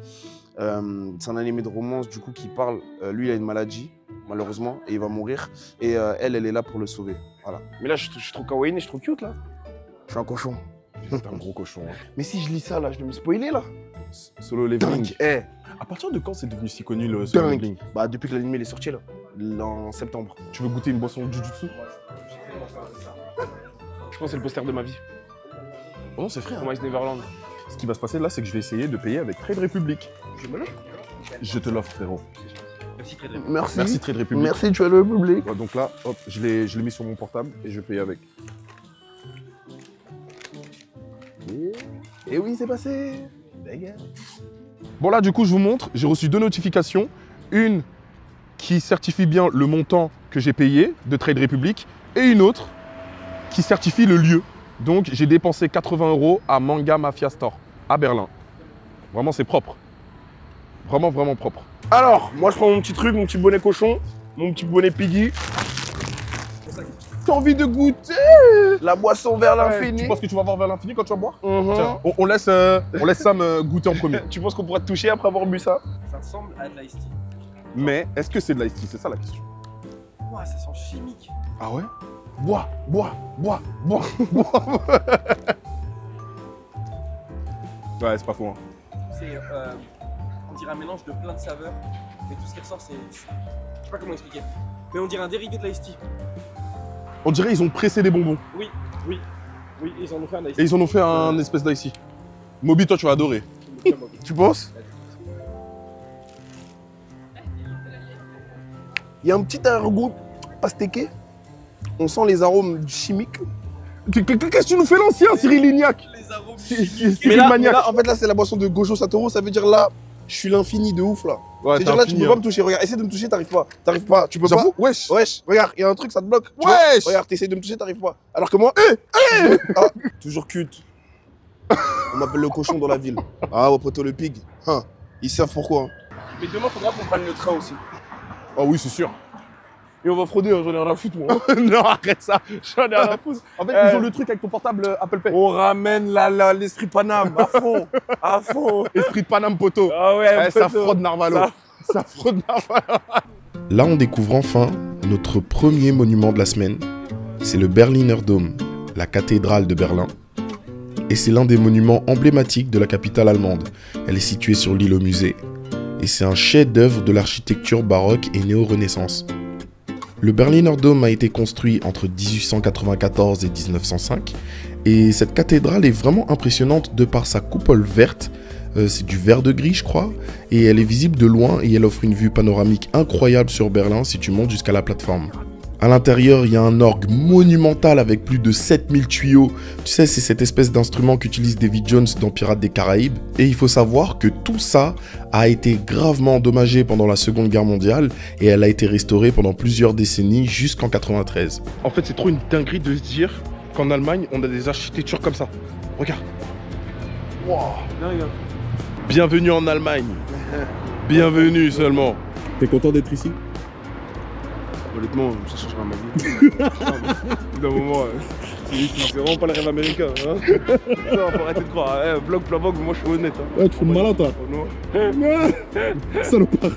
C'est un animé de romance, du coup, qui parle. Lui, il a une maladie. malheureusement, et il va mourir. Et elle est là pour le sauver. Voilà. Mais là, je suis trop kawaii et je suis trop cute, là. Je suis un cochon. T'es un gros cochon. Hein. Mais si je lis ça, là, je vais me spoiler, là. Solo Leveling. Dingue. Eh. À partir de quand c'est devenu si connu le Solo Leveling? Bah, depuis que l'anime est sorti, là. En septembre. Tu veux goûter une boisson de Jujutsu? Je pense que c'est le poster de ma vie. Oh non, c'est frère. Promise Neverland. Ce qui va se passer là, c'est que je vais essayer de payer avec Trade Republic. Je te l'offre, frérot. Merci Trade Republic. Merci. Merci Trade Republic. Merci Trade Republic. Ouais, donc là, hop, je l'ai mis sur mon portable et je vais payer avec. Et oui, c'est passé. Bon là, du coup, je vous montre. J'ai reçu 2 notifications. Une qui certifie bien le montant que j'ai payé de Trade Republic et une autre qui certifie le lieu. Donc, j'ai dépensé 80 € à Manga Mafia Store, à Berlin. Vraiment, c'est propre. Vraiment, vraiment propre. Alors, moi, je prends mon petit truc, mon petit bonnet cochon, mon petit bonnet piggy. T'as envie de goûter la boisson vers l'infini. Tu penses que tu vas voir vers l'infini quand tu vas boire? Tiens, on laisse Sam goûter en premier. Tu penses qu'on pourra te toucher après avoir bu ça? Ça ressemble à de l'ice tea. Mais est-ce que c'est de l'ice tea? C'est ça la question. Ouah, ça sent chimique. Ah ouais? Bois, bois, bois, bois, bois. Ouais, c'est pas faux. Hein. C'est, on dirait un mélange de plein de saveurs, mais tout ce qui ressort, c'est... Je sais pas comment expliquer. Mais on dirait un dérivé de l'ice tea. On dirait ils ont pressé des bonbons. Oui, oui, oui, ils en ont fait un ice tea. Et ils en ont fait un espèce d'ice tea. Moby, toi, tu vas adorer. Tu penses? Il y a un petit arrière-goût pastéqué. On sent les arômes chimiques. Qu'est-ce que tu nous fais l'ancien, Cyril Lignac? Les arômes chimiques. Mais là, en fait, là, c'est la boisson de Gojo Satoru. Ça veut dire là, je suis l'infini de ouf, là. Ouais, c'est-à-dire là, tu peux pas me toucher. Regarde, essaie de me toucher, t'arrives pas. T'arrives pas, tu peux pas. Wesh. Wesh, regarde, il y a un truc, ça te bloque. Wesh. Regarde, t'essayes de me toucher, t'arrives pas. Alors que moi, ah, toujours cute. On m'appelle le cochon dans la ville. Ah, ouais, poteau le pig. Hein. Ils savent pourquoi. Hein. Mais demain, faudra qu'on prenne le train aussi. Ah oui, c'est sûr. Et on va frauder, hein, j'en ai rien à foutre, moi. Non, arrête ça. J'en ai rien à foutre. En fait, ils ont le truc avec ton portable Apple Pay. On ramène l'esprit de Paname, à fond. À fond. Esprit de Paname, poteau. Ah ouais, ça fraude Narvalo. Ça fraude Narvalo. Là, on découvre enfin notre premier monument de la semaine. C'est le Berliner Dom, la cathédrale de Berlin. Et c'est l'un des monuments emblématiques de la capitale allemande. Elle est située sur l'île au musée. Et c'est un chef-d'œuvre de l'architecture baroque et néo-renaissance. Le Berliner Dom a été construit entre 1894 et 1905 et cette cathédrale est vraiment impressionnante de par sa coupole verte, c'est du vert de gris je crois, et elle est visible de loin et elle offre une vue panoramique incroyable sur Berlin si tu montes jusqu'à la plateforme. À l'intérieur, il y a un orgue monumental avec plus de 7000 tuyaux. Tu sais, c'est cette espèce d'instrument qu'utilise Davy Jones dans Pirates des Caraïbes. Et il faut savoir que tout ça a été gravement endommagé pendant la Seconde Guerre mondiale et elle a été restaurée pendant plusieurs décennies jusqu'en 93. En fait, c'est trop une dinguerie de se dire qu'en Allemagne, on a des architectures comme ça. Regarde. Wow. Bienvenue en Allemagne. Bienvenue seulement. T'es content d'être ici? Honnêtement, ça changera ma vie. D'un moment, c'est vraiment pas le rêve américain. Hein. Non, faut arrêter de croire. Vlog, vlog, moi je suis honnête. Hein. Ouais, tu fais le malin, toi. Oh, non. Salopard.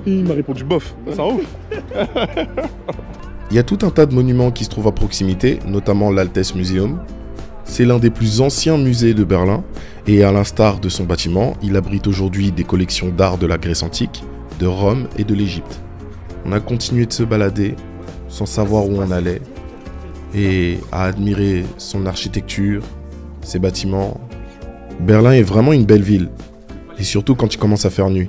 Il m'a répondu bof. Ça ouf. Il y a tout un tas de monuments qui se trouvent à proximité, notamment l'Altes Museum. C'est l'un des plus anciens musées de Berlin et à l'instar de son bâtiment, il abrite aujourd'hui des collections d'art de la Grèce antique, de Rome et de l'Égypte. On a continué de se balader sans savoir où on allait et à admirer son architecture, ses bâtiments. Berlin est vraiment une belle ville et surtout quand il commence à faire nuit.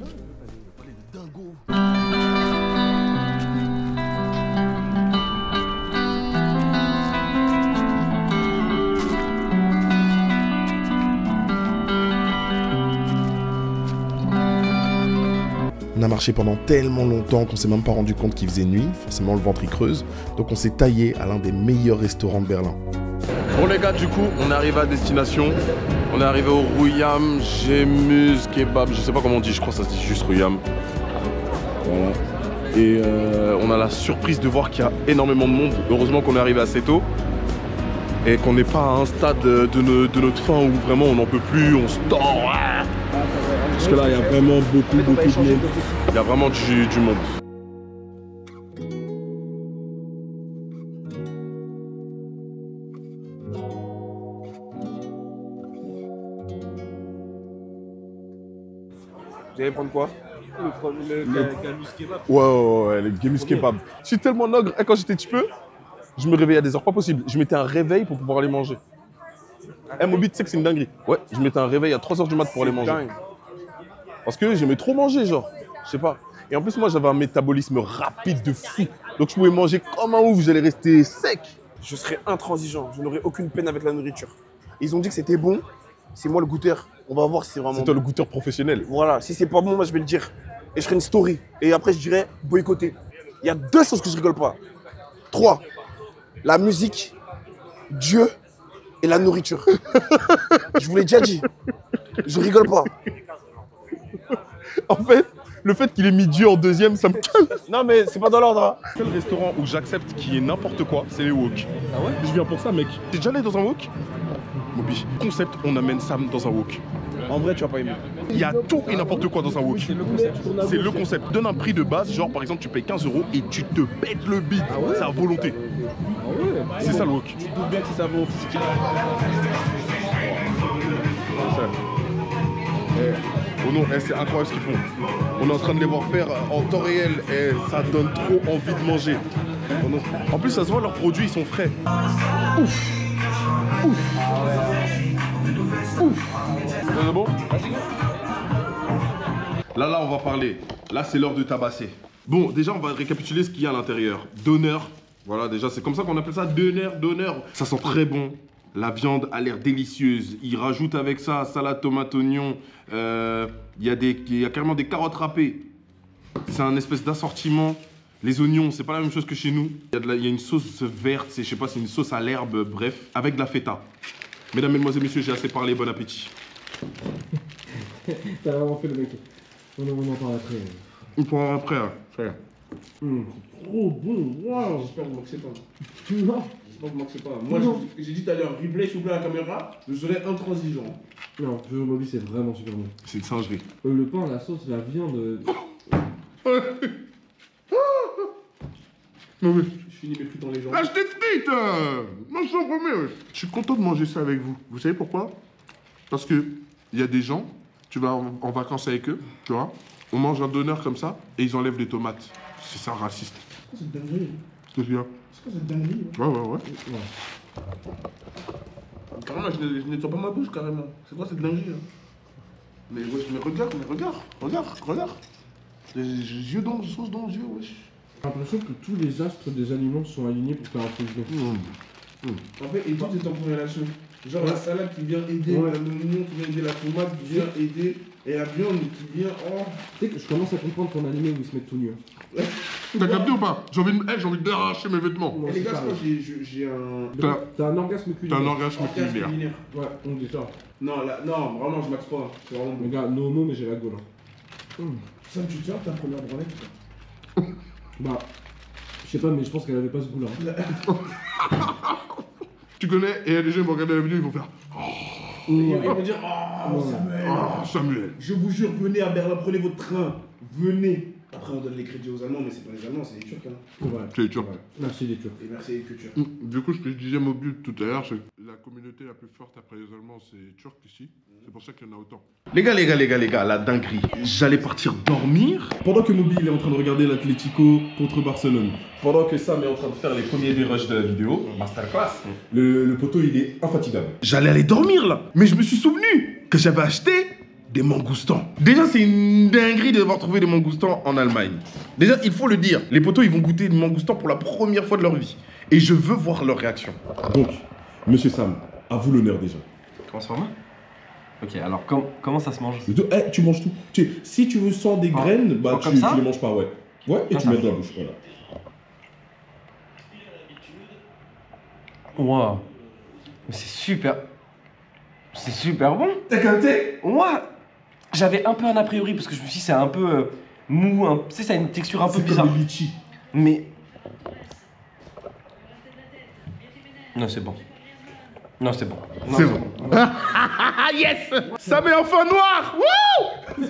On a marché pendant tellement longtemps qu'on s'est même pas rendu compte qu'il faisait nuit, forcément le ventre y creuse, donc on s'est taillé à l'un des meilleurs restaurants de Berlin. Bon les gars, du coup, on est arrivé à destination, on est arrivé au Ruyam Gemüse Kebab, je sais pas comment on dit, je crois que ça se dit juste Ruyam. Voilà. Et on a la surprise de voir qu'il y a énormément de monde, heureusement qu'on est arrivé assez tôt. Et qu'on n'est pas à un stade de notre faim où vraiment on n'en peut plus, on se tord. Parce que là, il y a vraiment beaucoup de monde. Il y a vraiment du monde. Vous allez prendre quoi? Le Gamus Kebab. Ouais, le Gamus Kebab. Je suis tellement nogre. Et quand j'étais petit peu, je me réveillais à des heures pas possibles. Je mettais un réveil pour pouvoir aller manger. Moby, tu sais que c'est une dinguerie. Ouais, je mettais un réveil à 3h du mat pour aller manger. Dingue. Parce que j'aimais trop manger, genre. Je sais pas. Et en plus, moi, j'avais un métabolisme rapide de fou. Donc, je pouvais manger comme un ouf. J'allais rester sec. Je serais intransigeant. Je n'aurais aucune peine avec la nourriture. Ils ont dit que c'était bon. C'est moi le goûteur. On va voir si c'est vraiment C'est toi bon. le goûteur professionnel. Voilà. Si c'est pas bon, moi, je vais le dire. Et je ferai une story. Et après, je dirais boycotter. Il y a 2 choses que je rigole pas. 3. La musique, Dieu et la nourriture. Je vous l'ai déjà dit. Je rigole pas. En fait, le fait qu'il ait mis Dieu en deuxième, ça me calme. Non, mais c'est pas dans l'ordre. Hein. Le seul restaurant où j'accepte qu'il y ait n'importe quoi, c'est les wok. Ah ouais? Je viens pour ça, mec. T'es déjà allé dans un wok? Moby, concept, on amène Sam dans un wok. En vrai, tu vas pas aimer. Il y a tout et n'importe quoi dans un wok. C'est le concept. Donne un prix de base, genre par exemple, tu payes 15 € et tu te pètes le bide. C'est à volonté. C'est ça le wok. Tu te doutes bien que c'est ça volonté. Oh non, c'est incroyable ce qu'ils font. On est en train de les voir faire en temps réel et ça donne trop envie de manger. Oh non. En plus, ça se voit, leurs produits, ils sont frais. Ouf. Ouf. Ouf. C'est bon? Là, on va parler. Là, c'est l'heure de tabasser. Bon, déjà, on va récapituler ce qu'il y a à l'intérieur. Donneur. Voilà, déjà, c'est comme ça qu'on appelle ça, donneur. Ça sent très bon. La viande a l'air délicieuse. Ils rajoutent avec ça salade, tomate, oignon. Il y a carrément des carottes râpées. C'est un espèce d'assortiment. Les oignons, c'est pas la même chose que chez nous. Il y a une sauce verte, je sais pas, c'est une sauce à l'herbe, bref, avec de la feta. Mesdames, mesdemoiselles, messieurs, j'ai assez parlé, bon appétit. T'as vraiment fait le mec. On en parle après. On pourra après, hein. Frère. Trop bon, waouh. J'espère que vous m'axez pas. Non. J'espère que vous m'axez pas. Moi, j'ai dit tout à l'heure, replay s'il vous plaît à la caméra, je serai intransigeant. Non, je Moby, c'est vraiment super bon. C'est une singerie. Le pain, la sauce, la viande. Non mais, Je finis mes frites dans les jambes. lâche tes frites. Moi, je suis en premier. Je suis content de manger ça avec vous. Vous savez pourquoi? Parce que il y a des gens, tu vas en vacances avec eux, tu vois, on mange un donneur comme ça et ils enlèvent les tomates. C'est ça, raciste. C'est quoi cette dinguerie? Qu'est-ce qu'il y a? C'est quoi cette dinguerie? Ouais. Carrément, je nettoie pas ma bouche carrément. C'est quoi cette dinguerie là? Mais regarde. Les yeux dans le sauce dans les yeux, wesh. J'ai l'impression que tous les astres des aliments sont alignés pour faire un truc de En fait, et tout est en corrélation. Genre la salade qui vient aider, l'oignon qui vient aider, la tomate qui vient aider, et la viande qui vient. Oh. Tu sais que je commence à comprendre ton animé où ils se mettent tout nus. T'as capté ou pas? J'ai envie d'arracher mes vêtements. Et les gars, j'ai un. T'as un orgasme culinaire. T'as un orgasme culinaire. Ouais, on dit ça. Non, non, vraiment, je max pas. C'est vraiment bon. Les gars, no homo, mais j'ai la gueule. Ça, tu te sens ta première branlette ou pas? Bah, je sais pas, mais je pense qu'elle avait pas ce goût-là. Tu connais, et les gens vont regarder la vidéo, ils vont faire Ils vont dire oh, Samuel, Samuel. Je vous jure, venez à Berlin, prenez votre train, venez. Après, on donne les crédits aux Allemands, mais c'est pas les Allemands, c'est les Turcs. Hein. Ouais. C'est les Turcs. Merci les Turcs. Et merci les cultures. Du coup, ce que je disais au but tout à l'heure, c'est que la communauté la plus forte après les Allemands, c'est les Turcs ici. C'est pour ça qu'il y en a autant. Les gars, la dinguerie. J'allais partir dormir. Pendant que Moby il est en train de regarder l'Atlético contre Barcelone, Pendant que Sam est en train de faire les premiers dérushs de la vidéo, masterclass. le poteau il est infatigable. J'allais aller dormir là, mais je me suis souvenu que j'avais acheté des mangoustans. Déjà, c'est une dinguerie de devoir trouver des mangoustans en Allemagne. Déjà, il faut le dire, les potos, ils vont goûter des mangoustans pour la première fois de leur vie. Et je veux voir leur réaction. Donc, monsieur Sam, à vous l'honneur déjà. Comment ça va? Ok, alors comment ça se mange? Tu manges tout. Si tu veux sans des graines, bah tu les manges pas, ouais. Ouais, et tu mets dans la bouche, voilà. Waouh, c'est super. C'est super bon. T'as capté? Moi, j'avais un peu un a priori parce que je me suis dit c'est un peu mou, tu sais, ça a une texture un peu bizarre. Comme le litchi. Mais non, c'est bon. Non, c'est bon. C'est bon. Yes! Ça met enfin noir! Wouh!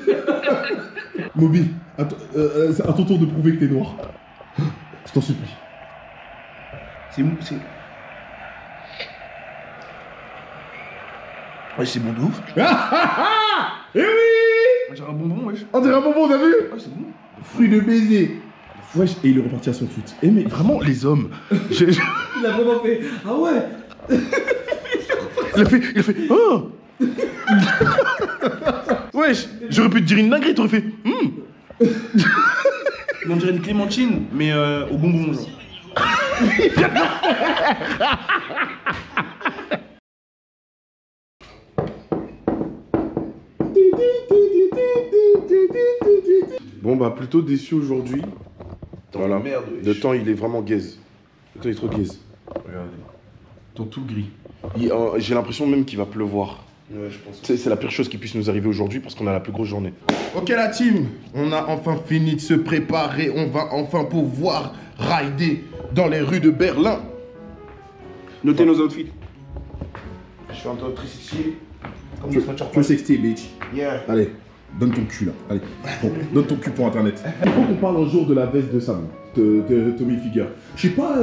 Moby, c'est à ton tour de prouver que t'es noir. Je t'en supplie. C'est mou, Ouais, c'est bon de ouf. Eh oui! On dirait un bonbon, wesh. On dirait un bonbon, t'as vu? Ouais, c'est bon. Fruit de baiser. Wesh, et il est reparti à son foot. Eh, mais vraiment, les hommes. Il a vraiment fait. Ah ouais. Il a fait. Oh. Wesh, j'aurais pu te dire une dinguerie, t'aurais fait. On dirait une clémentine, mais au bonbon. Genre. Bon bah plutôt déçu aujourd'hui. Voilà. Merde, Le temps il est vraiment gaze. Le temps il est trop gaze. Regardez. Ton tout gris. J'ai l'impression même qu'il va pleuvoir. Ouais, je pense. C'est la pire chose qui puisse nous arriver aujourd'hui parce qu'on a la plus grosse journée. Ok la team, on a enfin fini de se préparer. On va enfin pouvoir rider dans les rues de Berlin. Notez nos outfits. Je suis en train de tristifier. Comme Tu veux sexter, bitch. Yeah. Allez, donne ton cul là. Allez, bon, donne ton cul pour internet. Il faut qu'on parle un jour de la veste de Sam, de Tommy Hilfiger. Je suis pas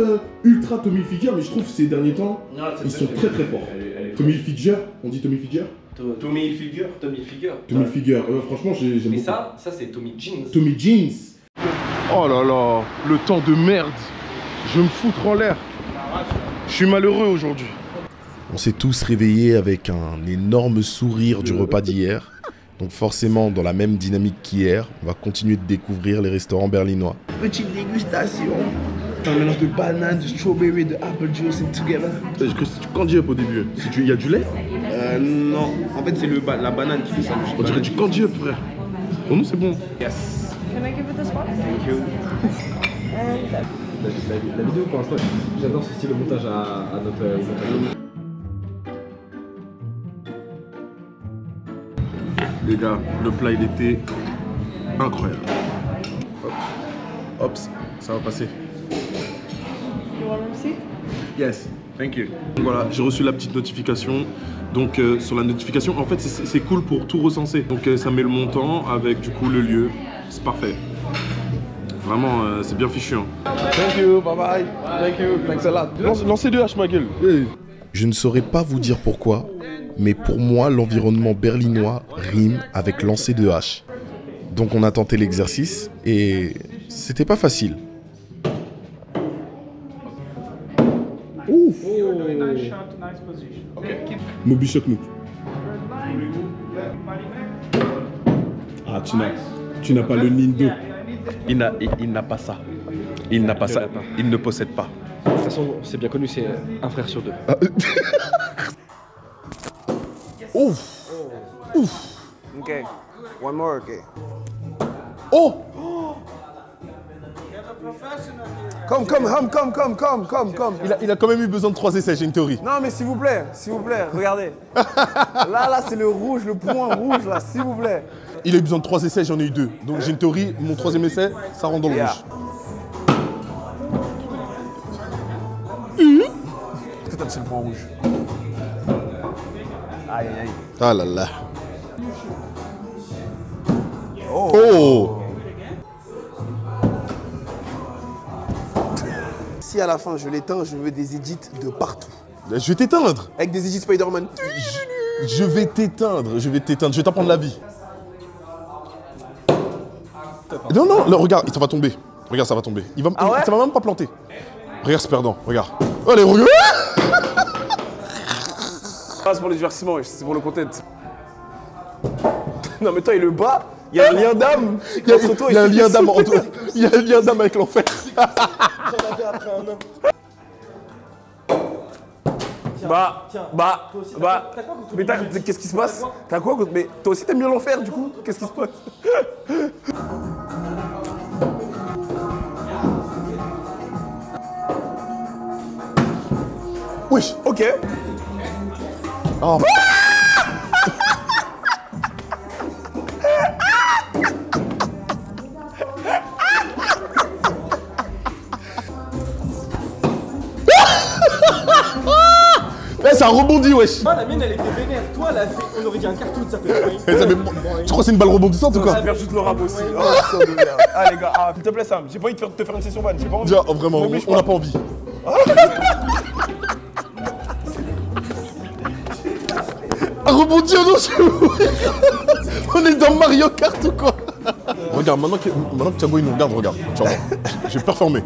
ultra Tommy Hilfiger, mais je trouve que ces derniers temps, ils sont très très forts. Tommy Hilfiger, on dit Tommy Hilfiger? Tommy Hilfiger. Tommy Hilfiger, franchement j'aime beaucoup. Mais ça c'est Tommy Jeans. Tommy Jeans. Oh là là, le temps de merde. Je vais me foutre en l'air. Je suis malheureux aujourd'hui. On s'est tous réveillés avec un énorme sourire du repas d'hier. Donc forcément, dans la même dynamique qu'hier, on va continuer de découvrir les restaurants berlinois. Petite dégustation. Un mélange de banane, de strawberry, de apple juice and together. J'ai cru que c'était du candy up au début. Il y a du lait? Non. En fait, c'est la banane qui fait ça. On dirait du candy up, frère. Pour nous, c'est bon. Yes. Can I give it a spot? Thank you. La vidéo pour l'instant, j'adore ce style de montage à notre montage. Les gars, le plat il était incroyable. Hop, hop, ça va passer. You want to see? Yes, thank you. Donc voilà, j'ai reçu la petite notification. Donc sur la notification, en fait c'est cool pour tout recenser. Donc ça met le montant avec du coup le lieu. C'est parfait. Vraiment, c'est bien fichu. Hein. Thank you, bye bye. Thank you, thanks a lot. Lancez 2 H ma gueule. Je ne saurais pas vous dire pourquoi, mais pour moi, l'environnement berlinois rime avec lancer de hache. Donc on a tenté l'exercice et c'était pas facile. Ouf. Moby Shock nous. Ah, tu n'as pas le Nindo. Il n'a pas ça. Il n'a pas ça. Il ne possède pas. De toute façon, c'est bien connu, c'est un frère sur 2. Ouf. Ouf. Ok. One more, ok. Oh. Come. Il a quand même eu besoin de 3 essais, j'ai une théorie. Non, mais s'il vous plaît, regardez. là, c'est le rouge, le point rouge, là, s'il vous plaît. Il a eu besoin de 3 essais, j'en ai eu 2. Donc j'ai une théorie, mon 3e essai, ça rentre dans le rouge. Est-ce que t'as touché le point rouge? Aïe. Ah là là. Oh. Si à la fin je l'éteins, je veux des edits de partout. Je vais t'éteindre. Avec des edits Spider-Man. Je vais t'éteindre. Je vais t'apprendre la vie. Non, là, regarde, ça va tomber. Regarde, ça va tomber. Ça va même pas planter. Regarde ce perdant, regarde. Allez, regarde. Ah, c'est pour le divertissement, c'est pour le content. Non, mais toi, il le bat, il y a un lien d'âme. Il y a un lien d'âme entre toi. Il y a un lien d'âme avec l'enfer. J'en avais après un homme. Mais qu'est-ce qui se passe? T'as quoi? Mais toi aussi t'aimes bien l'enfer du coup? Qu'est-ce qui se passe? Wesh. Ok. Oh. Eh, ça a rebondi, wesh. Ah, la mienne elle était vénère. Toi, elle a fait. On aurait dit un cartoon, ça fait. Tu crois que c'est une balle rebondissante ou quoi? Ça perd juste le rap aussi. Oh, putain de merde. Ah les gars, s'il te plaît Sam, j'ai pas envie de te faire une session ban. J'ai pas envie. Déjà, vraiment, on n'a pas envie. rebondit au On est dans Mario Kart ou quoi? Regarde, maintenant que Thiago il nous regarde, regarde. Tu vas voir. Je vais performer.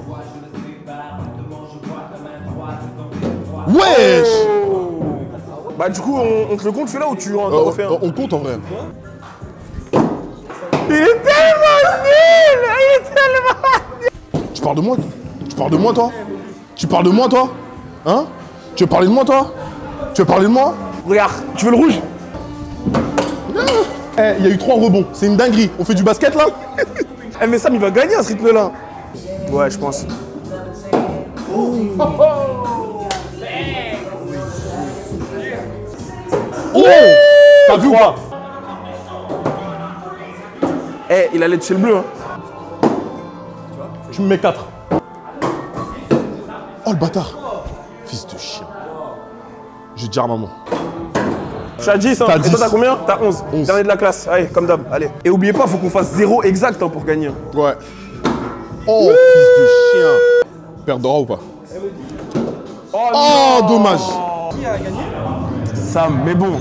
Wesh! Bah du coup, on te le compte celui-là ou tu en refais un? On compte en vrai. Il est tellement nul! Il est tellement nul! Tu parles de moi? Tu parles de moi, toi? Tu parles de moi, toi? Hein? Tu veux parler de moi, toi? Tu veux parler de moi? Regarde, tu veux le rouge? Eh, il y a eu 3 rebonds, c'est une dinguerie. On fait du basket, là? Eh mais Sam, il va gagner à ce rythme-là. Ouais, je pense. Oh! T'as vu ou pas? Eh, il allait de chez le bleu, hein. Tu me mets 4. Oh, le bâtard. Fils de chien. Je vais te dire à maman. Je suis à 10, hein. Et toi, t'as combien? T'as 11. Dernier de la classe. Allez, comme d'hab. Allez. Et oubliez pas, faut qu'on fasse 0 exact hein, pour gagner. Ouais. Oh, fils de chien. Perdra ou pas? Oh, dommage. Qui a gagné? Sam, mais bon.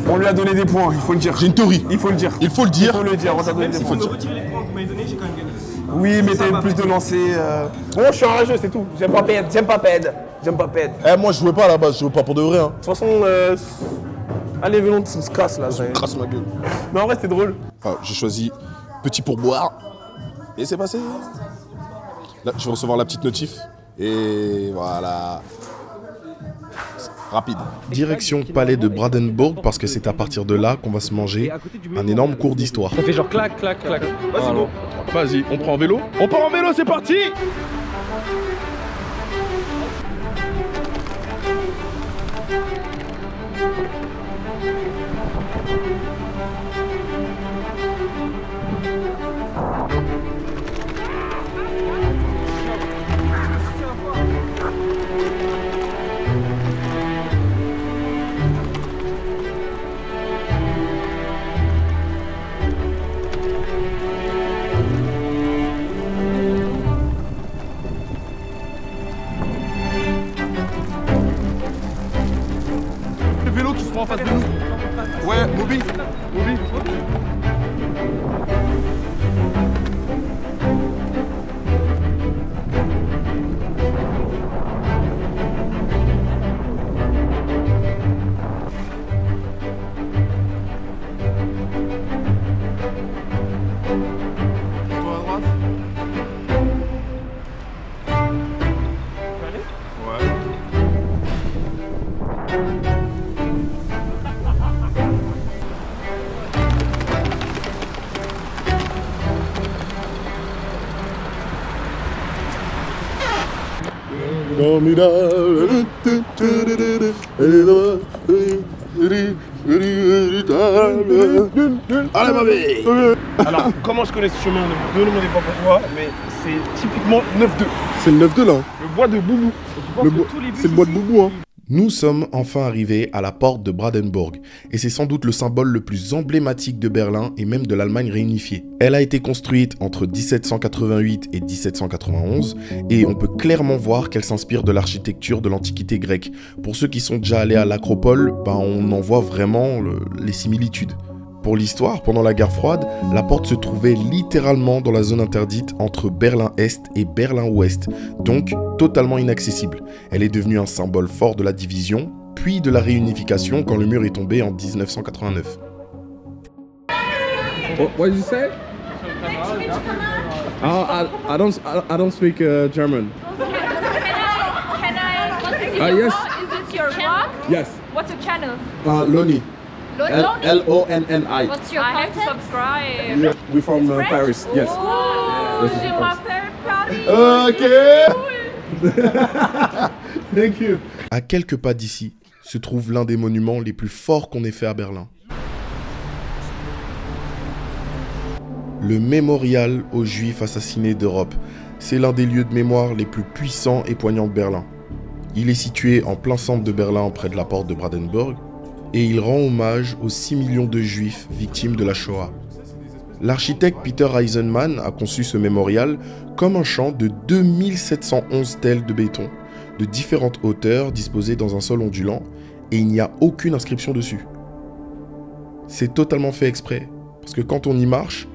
On lui a donné des points, il faut le dire. J'ai une théorie. Il faut le dire. Il faut le dire. Il faut le dire. On t'a donné Même des si points. vous me retirez les points que vous m'avez donnés, j'ai quand même gagné. Oui, mais t'as eu plus de lancers. Bon, je suis un rageux, c'est tout. J'aime pas perdre, j'aime pas perdre. J'aime pas perdre. Eh, moi, je jouais pas à la base, je jouais pas pour de vrai. Hein. De toute façon, allez, venons, on se casse là. Crasse ma gueule. Mais en vrai, c'était drôle. Ah, j'ai choisi petit pourboire. Et c'est passé. Là, je vais recevoir la petite notif. Et voilà. Rapide. Direction palais de Brandenburg parce que c'est à partir de là qu'on va se manger un énorme cours d'histoire. Ça fait genre clac, clac, clac. Vas-y, bon. Vas-y, on prend en vélo. On part en vélo, c'est parti. Les vélos qui seront en face de nous. Ouais, mobile. Mobile. Toi à droite. Ouais. Allez, ma belle. Alors, comment je connais ce chemin? Ne me demandez pas pourquoi, mais c'est typiquement 9-2. C'est le 9-2 là. Le bois de Boubou. C'est le bois de Boubou, hein. Nous sommes enfin arrivés à la porte de Brandenburg, et c'est sans doute le symbole le plus emblématique de Berlin et même de l'Allemagne réunifiée. Elle a été construite entre 1788 et 1791, et on peut clairement voir qu'elle s'inspire de l'architecture de l'Antiquité grecque. Pour ceux qui sont déjà allés à l'Acropole, on en voit vraiment les similitudes. Pour l'histoire, pendant la guerre froide, la porte se trouvait littéralement dans la zone interdite entre Berlin-Est et Berlin-Ouest, donc totalement inaccessible. Elle est devenue un symbole fort de la division, puis de la réunification quand le mur est tombé en 1989. What did you say? I don't speak German. Yes. Is it your blog? Yes. What's your channel? Loni. Loni? L-O-N-N-I. What's your contact? Subscribe. We're from Paris. Yes. Oh, je m'appelle Paris. Ok. Thank you. À quelques pas d'ici se trouve l'un des monuments les plus forts qu'on ait fait à Berlin. Le mémorial aux Juifs assassinés d'Europe. C'est l'un des lieux de mémoire les plus puissants et poignants de Berlin. Il est situé en plein centre de Berlin, près de la porte de Brandenburg, et il rend hommage aux 6 millions de Juifs victimes de la Shoah. L'architecte Peter Eisenman a conçu ce mémorial comme un champ de 2711 stèles de béton, de différentes hauteurs disposées dans un sol ondulant, et il n'y a aucune inscription dessus. C'est totalement fait exprès. Parce que quand on y marche,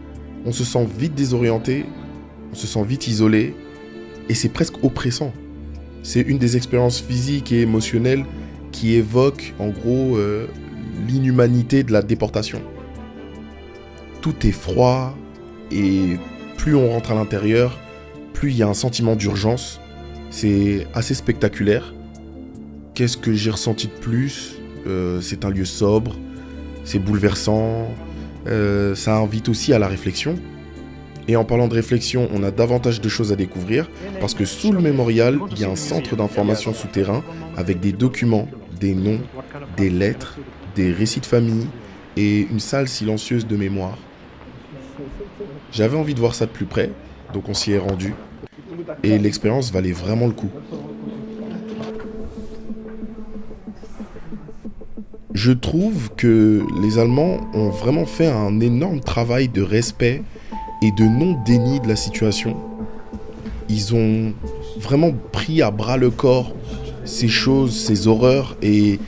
on se sent vite désorienté, on se sent vite isolé, et c'est presque oppressant. C'est une des expériences physiques et émotionnelles qui évoque en gros l'inhumanité de la déportation. Tout est froid, et plus on rentre à l'intérieur, plus il y a un sentiment d'urgence. C'est assez spectaculaire. Qu'est-ce que j'ai ressenti de plus? C'est un lieu sobre, c'est bouleversant, ça invite aussi à la réflexion. Et en parlant de réflexion, on a davantage de choses à découvrir parce que sous le mémorial, il y a un centre d'information souterrain avec des documents, des noms, des lettres, des récits de famille et une salle silencieuse de mémoire. J'avais envie de voir ça de plus près, donc on s'y est rendu et l'expérience valait vraiment le coup. Je trouve que les Allemands ont vraiment fait un énorme travail de respect et de non-déni de la situation. Ils ont vraiment pris à bras le corps ces choses, ces horreurs, et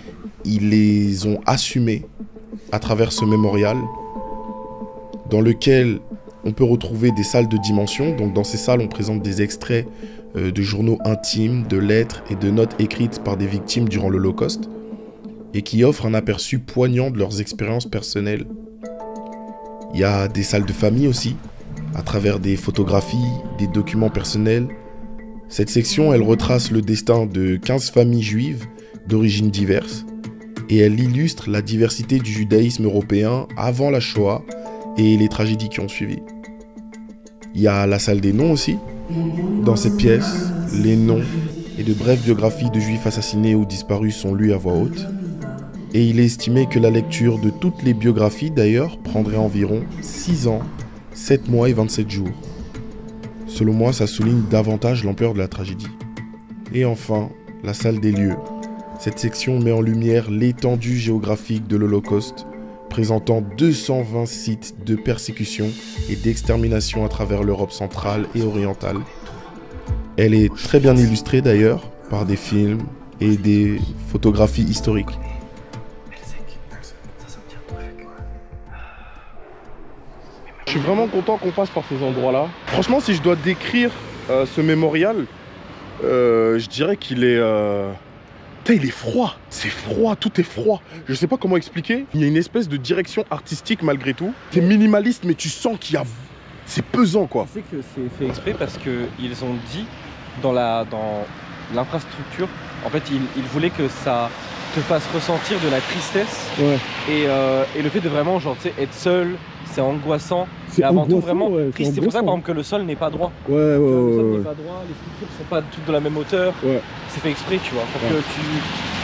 ils les ont assumées à travers ce mémorial dans lequel on peut retrouver des salles de dimension. Donc dans ces salles, on présente des extraits de journaux intimes, de lettres et de notes écrites par des victimes durant l'Holocauste, et qui offrent un aperçu poignant de leurs expériences personnelles. Il y a des salles de famille aussi, à travers des photographies, des documents personnels. Cette section, elle retrace le destin de 15 familles juives d'origines diverses, et elle illustre la diversité du judaïsme européen avant la Shoah et les tragédies qui ont suivi. Il y a la salle des noms aussi. Dans cette pièce, les noms et de brèves biographies de juifs assassinés ou disparus sont lus à voix haute. Et il est estimé que la lecture de toutes les biographies, d'ailleurs, prendrait environ 6 ans, 7 mois et 27 jours. Selon moi, ça souligne davantage l'ampleur de la tragédie. Et enfin, la salle des lieux. Cette section met en lumière l'étendue géographique de l'Holocauste, présentant 220 sites de persécution et d'extermination à travers l'Europe centrale et orientale. Elle est très bien illustrée d'ailleurs par des films et des photographies historiques. Je suis vraiment content qu'on passe par ces endroits-là. Franchement, si je dois décrire ce mémorial, je dirais qu'il est... il est froid. C'est froid, tout est froid. Je sais pas comment expliquer. Il y a une espèce de direction artistique malgré tout. C'est minimaliste, mais tu sens qu'il y a... C'est pesant, quoi. Tu sais que c'est fait exprès parce qu'ils ont dit dans l'infrastructure, en fait, ils voulaient que ça te fasse ressentir de la tristesse. Ouais. Et le fait de vraiment, genre, tu sais, être seul, c'est angoissant. C'est avant tout vraiment triste. C'est pour ça, par exemple, que le sol n'est pas droit. Le sol n'est pas droit, les structures sont pas toutes de la même hauteur. C'est fait exprès, tu vois, pour que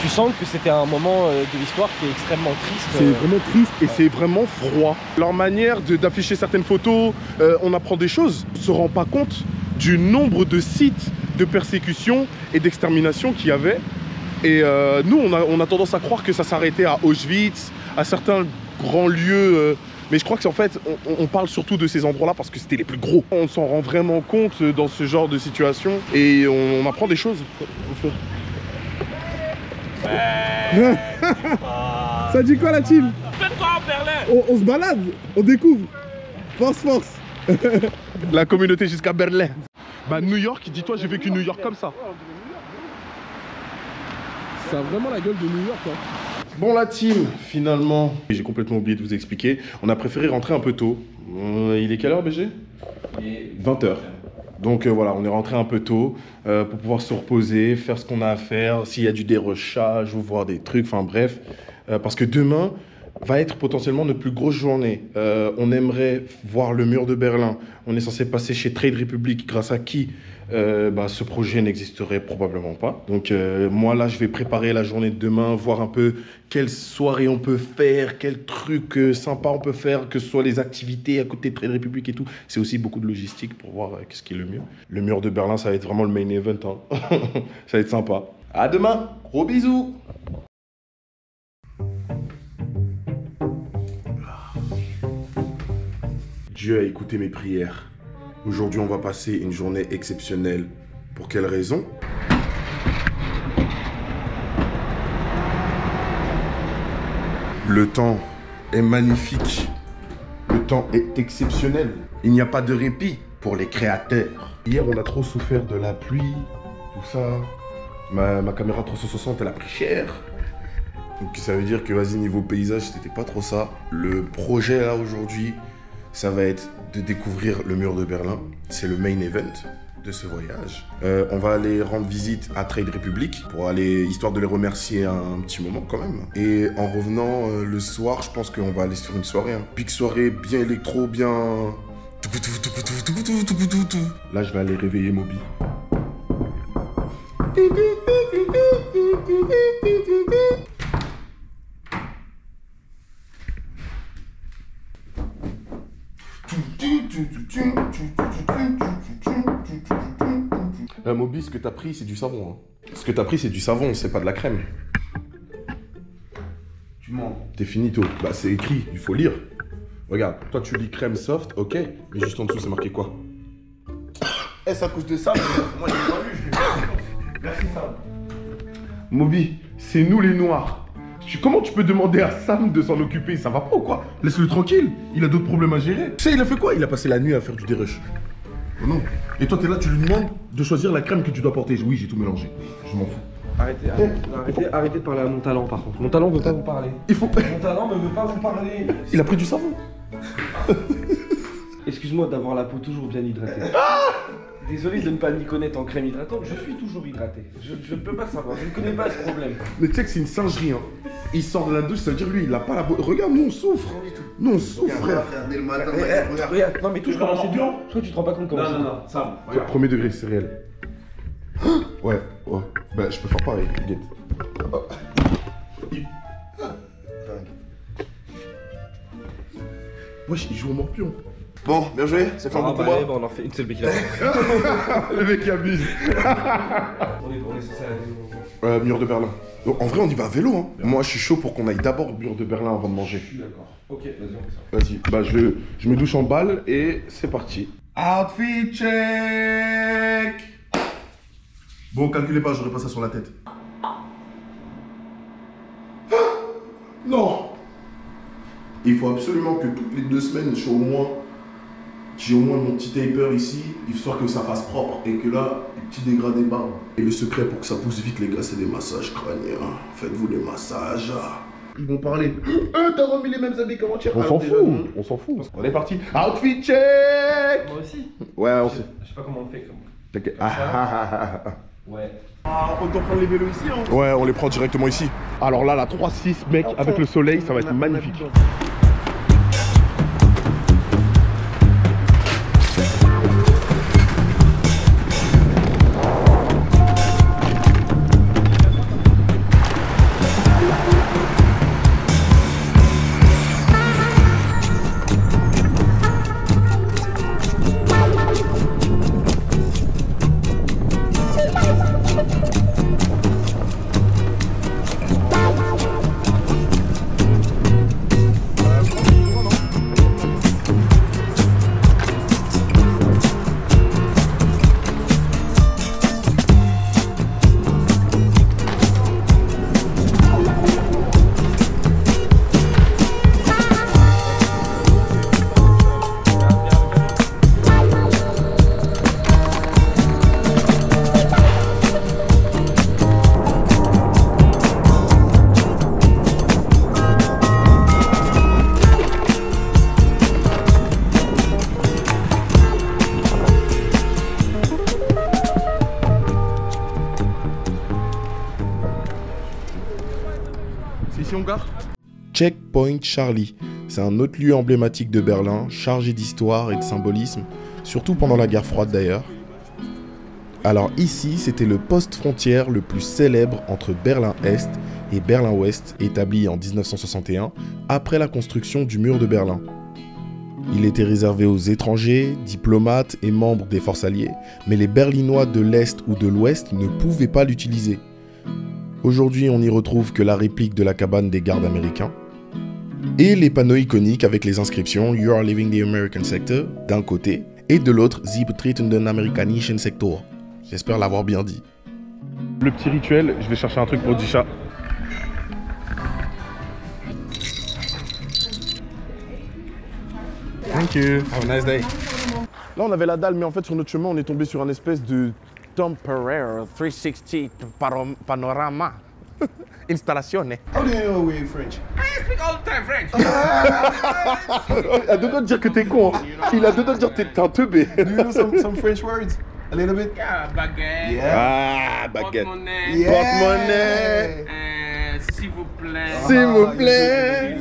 tu sens que c'était un moment de l'histoire qui est extrêmement triste. C'est vraiment triste et c'est vraiment froid. Leur manière d'afficher certaines photos, on apprend des choses. On ne se rend pas compte du nombre de sites de persécution et d'extermination qu'il y avait. Et nous, on a tendance à croire que ça s'arrêtait à Auschwitz, à certains grands lieux. Mais je crois que c'est en fait, on parle surtout de ces endroits-là parce que c'était les plus gros. On s'en rend vraiment compte dans ce genre de situation et on apprend des choses. Ça dit quoi la team? On se balade, on découvre. Force. La communauté jusqu'à Berlin. Bah New York, dis-toi, j'ai vécu New York comme ça. Ça a vraiment la gueule de New York, hein. Bon la team, finalement, j'ai complètement oublié de vous expliquer, on a préféré rentrer un peu tôt. Il est quelle heure BG? 20h. Donc voilà, on est rentré un peu tôt pour pouvoir se reposer, faire ce qu'on a à faire, s'il y a du dérochage ou voir des trucs, enfin bref. Parce que demain va être potentiellement notre plus grosse journée. On aimerait voir le mur de Berlin. On est censé passer chez Trade Republic, grâce à qui ce projet n'existerait probablement pas. Donc moi là, je vais préparer la journée de demain, voir un peu quelle soirée on peut faire, quel truc sympa on peut faire, que ce soit les activités à côté de Trade Republic et tout. C'est aussi beaucoup de logistique pour voir qu'est-ce qui est le mieux. Le mur de Berlin, ça va être vraiment le main event, hein. Ça va être sympa. À demain, gros bisous. Dieu a écouté mes prières. Aujourd'hui, on va passer une journée exceptionnelle. Pour quelle raison? Le temps est magnifique. Le temps est exceptionnel. Il n'y a pas de répit pour les créateurs. Hier, on a trop souffert de la pluie, tout ça. Ma caméra 360, elle a pris cher. Donc ça veut dire que, vas-y, niveau paysage, c'était pas trop ça. Le projet, là, aujourd'hui, ça va être de découvrir le mur de Berlin. C'est le main event de ce voyage. On va aller rendre visite à Trade Republic pour aller, histoire de les remercier un petit moment quand même. Et en revenant le soir, je pense qu'on va aller sur une soirée. Big soirée, bien électro, bien... Là, je vais aller réveiller Moby. Moby, ce que t'as pris, c'est du savon. Hein. Ce que t'as pris, c'est du savon, c'est pas de la crème. Tu mens. T'es finito. Bah, c'est écrit, il faut lire. Regarde, toi, tu lis crème soft, ok, mais juste en dessous, c'est marqué quoi? Eh, c'est à cause de ça, moi j'ai pas lu, je l'ai pas. Merci Sam. Moby, c'est nous les noirs. Comment tu peux demander à Sam de s'en occuper? Ça va pas ou quoi? Laisse-le tranquille, il a d'autres problèmes à gérer. Tu sais, il a fait quoi? Il a passé la nuit à faire du dérush. Oh non. Et toi, t'es là, tu lui demandes de choisir la crème que tu dois porter. Oui, j'ai tout mélangé. Je m'en fous. Arrêtez de parler à mon talent par contre. Mon talent veut pas vous parler. Il faut... Mon talent ne veut pas vous parler. Il a pris du savon. Excuse-moi d'avoir la peau toujours bien hydratée. Désolé de ne pas m'y connaître en crème hydratante, je suis toujours hydraté. Je ne peux pas savoir, je ne connais pas ce problème. Mais tu sais que c'est une singerie, hein. Il sort de la douche, ça veut dire lui, il a pas la peau. Regarde, nous on souffre. Nous on souffre, frère. Dès le matin, Regarde, non mais touche comment c'est dur. Je crois que tu te rends pas compte comment c'est. Non, Sam. Premier degré, c'est réel. Ouais, ouais. Bah, je peux faire pareil, guette. Wesh, il joue au morpion. Bon, bien joué, c'est fait un bon combat. On en refait une seule béquille. Le mec qui abuse. On est censé aller Mur de Berlin. Donc, en vrai, on y va à vélo, hein. Moi, je suis chaud pour qu'on aille d'abord au mur de Berlin avant de manger. Je suis d'accord. Ok, vas-y, on fait ça. Vas-y, bah je me douche en balle et c'est parti. Outfit check. Bon, calculez pas, j'aurai pas ça sur la tête. Non. Il faut absolument que toutes les 2 semaines, j'ai au moins mon petit taper ici, histoire que ça fasse propre et que là, le petit dégradé barbe. Et le secret pour que ça pousse vite, les gars, c'est des massages crâniens. Faites-vous des massages. Ils vont parler. T'as remis les mêmes habits qu'avant-hier. On s'en fout. On s'en fout. On est parti. Outfit check. Moi aussi. Ouais, on sait. Je sais pas comment on fait comme. T'inquiète. Ouais. On doit prendre les vélos ici, hein. Ouais, on les prend directement ici. Alors là, la 3-6, mec, avec le soleil, ça va être magnifique. Checkpoint Charlie, c'est un autre lieu emblématique de Berlin, chargé d'histoire et de symbolisme, surtout pendant la guerre froide d'ailleurs. Alors ici, c'était le poste frontière le plus célèbre entre Berlin-Est et Berlin-Ouest, établi en 1961, après la construction du mur de Berlin. Il était réservé aux étrangers, diplomates et membres des forces alliées, mais les Berlinois de l'Est ou de l'Ouest ne pouvaient pas l'utiliser. Aujourd'hui, on n'y retrouve que la réplique de la cabane des gardes américains et les panneaux iconiques avec les inscriptions You are leaving the American sector d'un côté et de l'autre Sie betreten den amerikanischen Sektor. J'espère l'avoir bien dit. Le petit rituel, je vais chercher un truc pour Disha. Thank you. Have a nice day. Là, on avait la dalle, mais en fait, sur notre chemin, on est tombé sur un espèce de temporary 360 panorama. Installation. How do you know we're French? I speak all the time French. Il a deux doigts de dire que t'es con. Hein. Il a deux doigts de dire que t'es un teubé. Do you know some French words? A little bit? Yeah, baguette. Yeah. Ah, baguette. Porte-monnaie. Yeah. Porte-monnaie. S'il vous plaît. S'il vous plaît.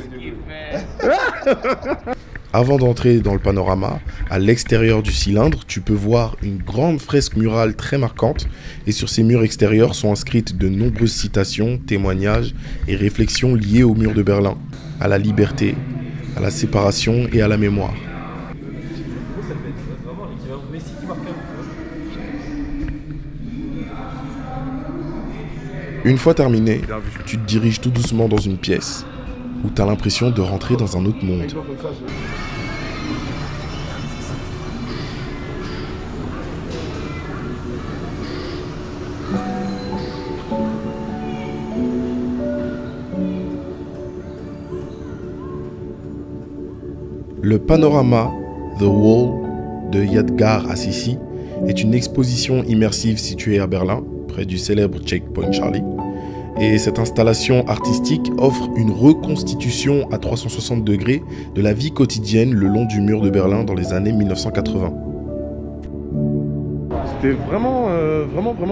Avant d'entrer dans le panorama, à l'extérieur du cylindre, tu peux voir une grande fresque murale très marquante et sur ces murs extérieurs sont inscrites de nombreuses citations, témoignages et réflexions liées au mur de Berlin, à la liberté, à la séparation et à la mémoire. Une fois terminé, tu te diriges tout doucement dans une pièce où tu as l'impression de rentrer dans un autre monde. Le panorama The Wall de Yadgar Assisi est une exposition immersive située à Berlin, près du célèbre Checkpoint Charlie. Et cette installation artistique offre une reconstitution à 360 degrés de la vie quotidienne le long du mur de Berlin dans les années 1980. C'était vraiment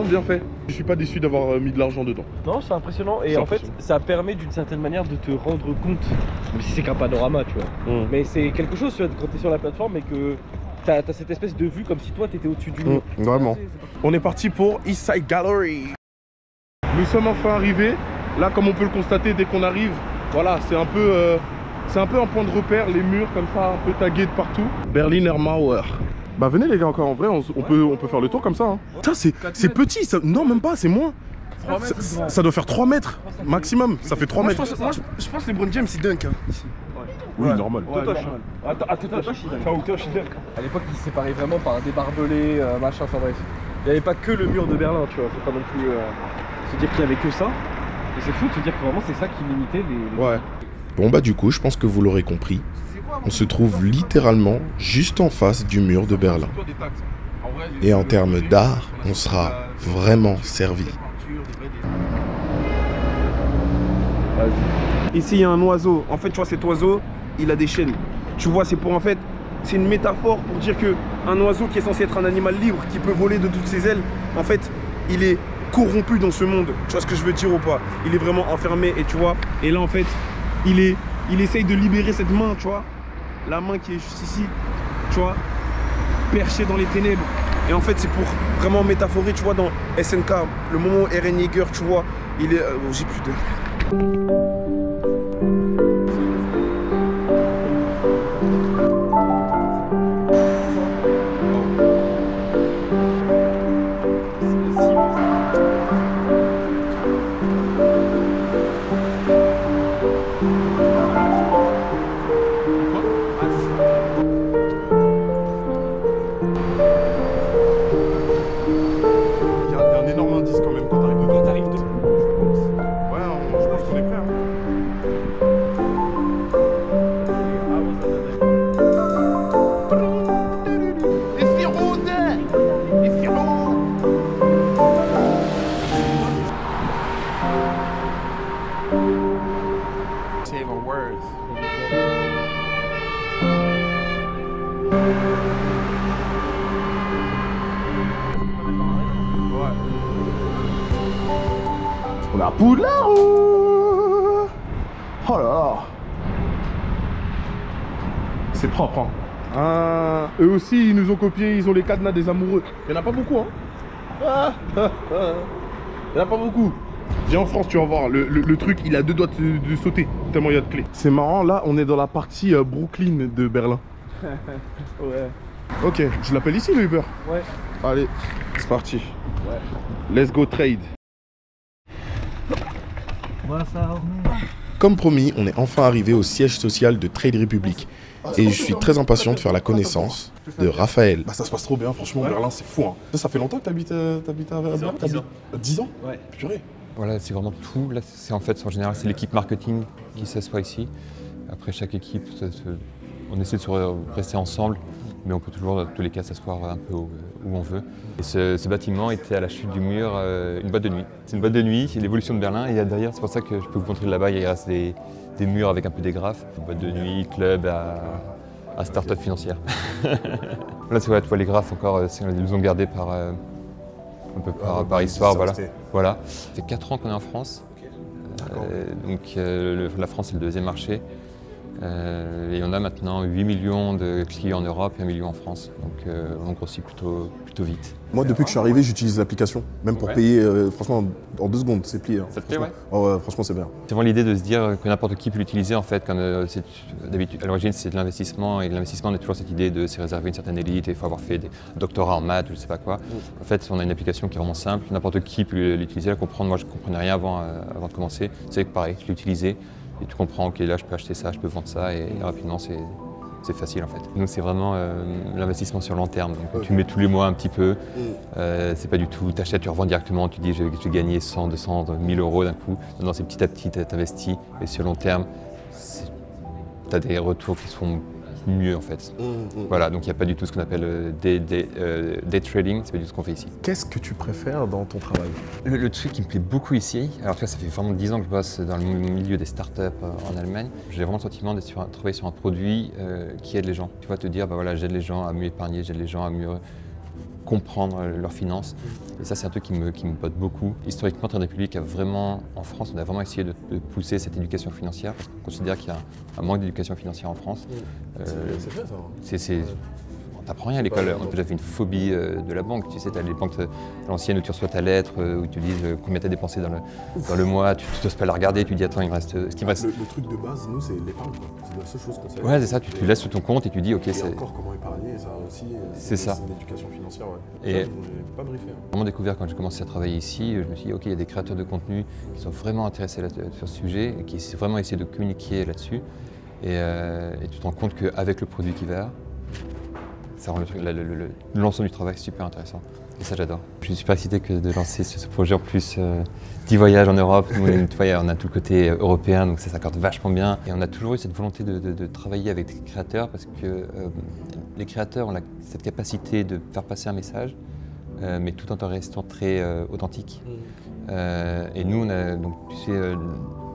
bien fait. Je suis pas déçu d'avoir mis de l'argent dedans. Non, c'est impressionnant et en fait ça permet d'une certaine manière de te rendre compte, même si c'est qu'un panorama tu vois, mais c'est quelque chose tu vois, quand tu es sur la plateforme et que t'as cette espèce de vue comme si toi t'étais au-dessus du mur. Vraiment. On est parti pour East Side Gallery. Nous sommes enfin arrivés. Là, comme on peut le constater dès qu'on arrive, voilà, c'est un peu un point de repère, les murs comme ça, un peu tagués de partout. Berliner Mauer. Bah venez les gars, encore en vrai, on peut faire le tour comme ça. Hein. Putain, c'est petit, ça, non même pas, c'est moins. Ça doit faire 3 mètres maximum, ça fait 3 mètres. Je pense que LeBron James il dunk. Hein, ici. Oui, normal. Totoche. À l'époque, ils se séparaient vraiment par des barbelés, machin, enfin bref. Il n'y avait pas que le mur de Berlin, tu vois, faut pas non plus se dire qu'il n'y avait que ça. Et c'est fou de se dire que vraiment c'est ça qui limitait les... Ouais. Bon bah du coup, je pense que vous l'aurez compris. On se trouve littéralement juste en face du mur de Berlin. Et en termes d'art, on sera vraiment servi. Ici il y a un oiseau. En fait, tu vois, cet oiseau, il a des chaînes. Tu vois, c'est pour en fait, c'est une métaphore pour dire que un oiseau qui est censé être un animal libre, qui peut voler de toutes ses ailes, en fait, il est corrompu dans ce monde. Tu vois ce que je veux dire ou pas? Il est vraiment enfermé et tu vois. Et là, en fait, il essaye de libérer cette main, tu vois. La main qui est juste ici, tu vois, perchée dans les ténèbres. Et en fait, c'est pour vraiment métaphorer, tu vois, dans SNK, le moment où Eren Yeager, tu vois, il est... j'ai plus de... On a Poudlard. Oh là là. C'est propre, hein. Ah, eux aussi, ils nous ont copié, ils ont les cadenas des amoureux. Il n'y en a pas beaucoup, hein. Il n'y en a pas beaucoup. Viens en France, tu vas voir, le truc, il a 2 doigts de sauter, tellement il y a de clés. C'est marrant, là, on est dans la partie Brooklyn de Berlin. Ouais. Ok, je l'appelle ici le Uber. Ouais. Allez, c'est parti. Ouais. Let's go trade. Comme promis, on est enfin arrivé au siège social de Trade Republic. Et je suis très impatient de faire la connaissance de Raphaël. Bah ça se passe trop bien, franchement, Berlin c'est fou. Hein. Ça fait longtemps que t'habites à Berlin? 10 ans. Ouais. Purée. Voilà, c'est vraiment tout. Là, c'est en général, c'est l'équipe marketing qui s'assoit ici. Après, chaque équipe On essaie de rester ensemble, mais on peut toujours, dans tous les cas, s'asseoir un peu où on veut. Et ce bâtiment était à la chute du mur, une boîte de nuit. C'est une boîte de nuit, c'est l'évolution de Berlin, et derrière, c'est pour ça que je peux vous montrer de là-bas, il reste des murs avec un peu d'agrafes. Une boîte de nuit, club à start-up financière. Là, tu vois les graphes encore, ils nous ont gardés un peu par histoire, voilà. Ça fait 4 ans qu'on est en France. Donc la France, c'est le deuxième marché. Et on a maintenant 8 millions de clients en Europe et 1 million en France. Donc on grossit plutôt vite. Moi, depuis que je suis arrivé, j'utilise l'application. Même pour payer, franchement, en 2 secondes, c'est plié. Hein. Ça te plaît, ouais. Oh, ouais, franchement, c'est bien. C'est vraiment l'idée de se dire que n'importe qui peut l'utiliser en fait. D'habitude, à l'origine, c'est de l'investissement. Et l'investissement, on a toujours cette idée de se réserver une certaine élite. Il faut avoir fait des doctorats en maths ou je sais pas quoi. En fait, on a une application qui est vraiment simple. N'importe qui peut l'utiliser, la comprendre. Moi, je ne comprenais rien avant de commencer. C'est pareil, je l'ai utilisé. Et tu comprends, ok, là, je peux acheter ça, je peux vendre ça. Et rapidement, c'est facile en fait. Nous, c'est vraiment l'investissement sur long terme. Donc, tu mets tous les mois un petit peu. C'est pas du tout, tu achètes, tu revends directement, tu dis je vais gagner 100, 200, 1000 euros d'un coup. Non, c'est petit à petit, tu investis. Et sur long terme, tu as des retours qui sont mieux en fait. Voilà, donc il n'y a pas du tout ce qu'on appelle day trading, c'est pas du tout ce qu'on fait ici. Qu'est-ce que tu préfères dans ton travail? Le truc qui me plaît beaucoup ici, alors tu vois, ça fait vraiment 10 ans que je bosse dans le milieu des startups en Allemagne. J'ai vraiment le sentiment de travailler sur un produit qui aide les gens. Tu vas te dire, bah voilà, j'aide les gens à mieux épargner, j'aide les gens à mieux comprendre leurs finances. Et ça, c'est un truc qui me botte beaucoup. Historiquement, Trade Republic a vraiment, en France, on a vraiment essayé de pousser cette éducation financière. Parce qu'on considère qu'il y a un manque d'éducation financière en France. C'est vrai, ça. On t'apprend rien à l'école. On a déjà fait une phobie de la banque. Tu sais, tu as les banques à l'ancienne où tu reçois ta lettre, où tu dis combien tu as dépensé dans le mois. Tu n'oses pas la regarder. Tu dis attends, il me reste. Ce qui me reste. Le truc de base, nous, c'est l'épargne. C'est la seule chose qu'on sait. Ouais, c'est ça. Tu laisses sur ton compte et tu dis ok. Et encore comment épargner, ça aussi. C'est ça. C'est l'éducation financière, ouais. Et ça, pas briefé. J'ai vraiment découvert quand j'ai commencé à travailler ici. Je me suis dit ok, il y a des créateurs de contenu qui sont vraiment intéressés sur ce sujet et qui essaient vraiment essayer de communiquer là-dessus. Et tu te rends compte qu'avec le produit qui va, ça rend l'ensemble du travail super intéressant. Et ça, j'adore. Je suis super excité de lancer ce projet en plus 10 voyages en Europe. Nous, on a tout le côté européen, donc ça s'accorde vachement bien. Et on a toujours eu cette volonté de travailler avec des créateurs parce que les créateurs ont cette capacité de faire passer un message, mais tout en restant très authentique. Et nous, on a, donc, tu sais,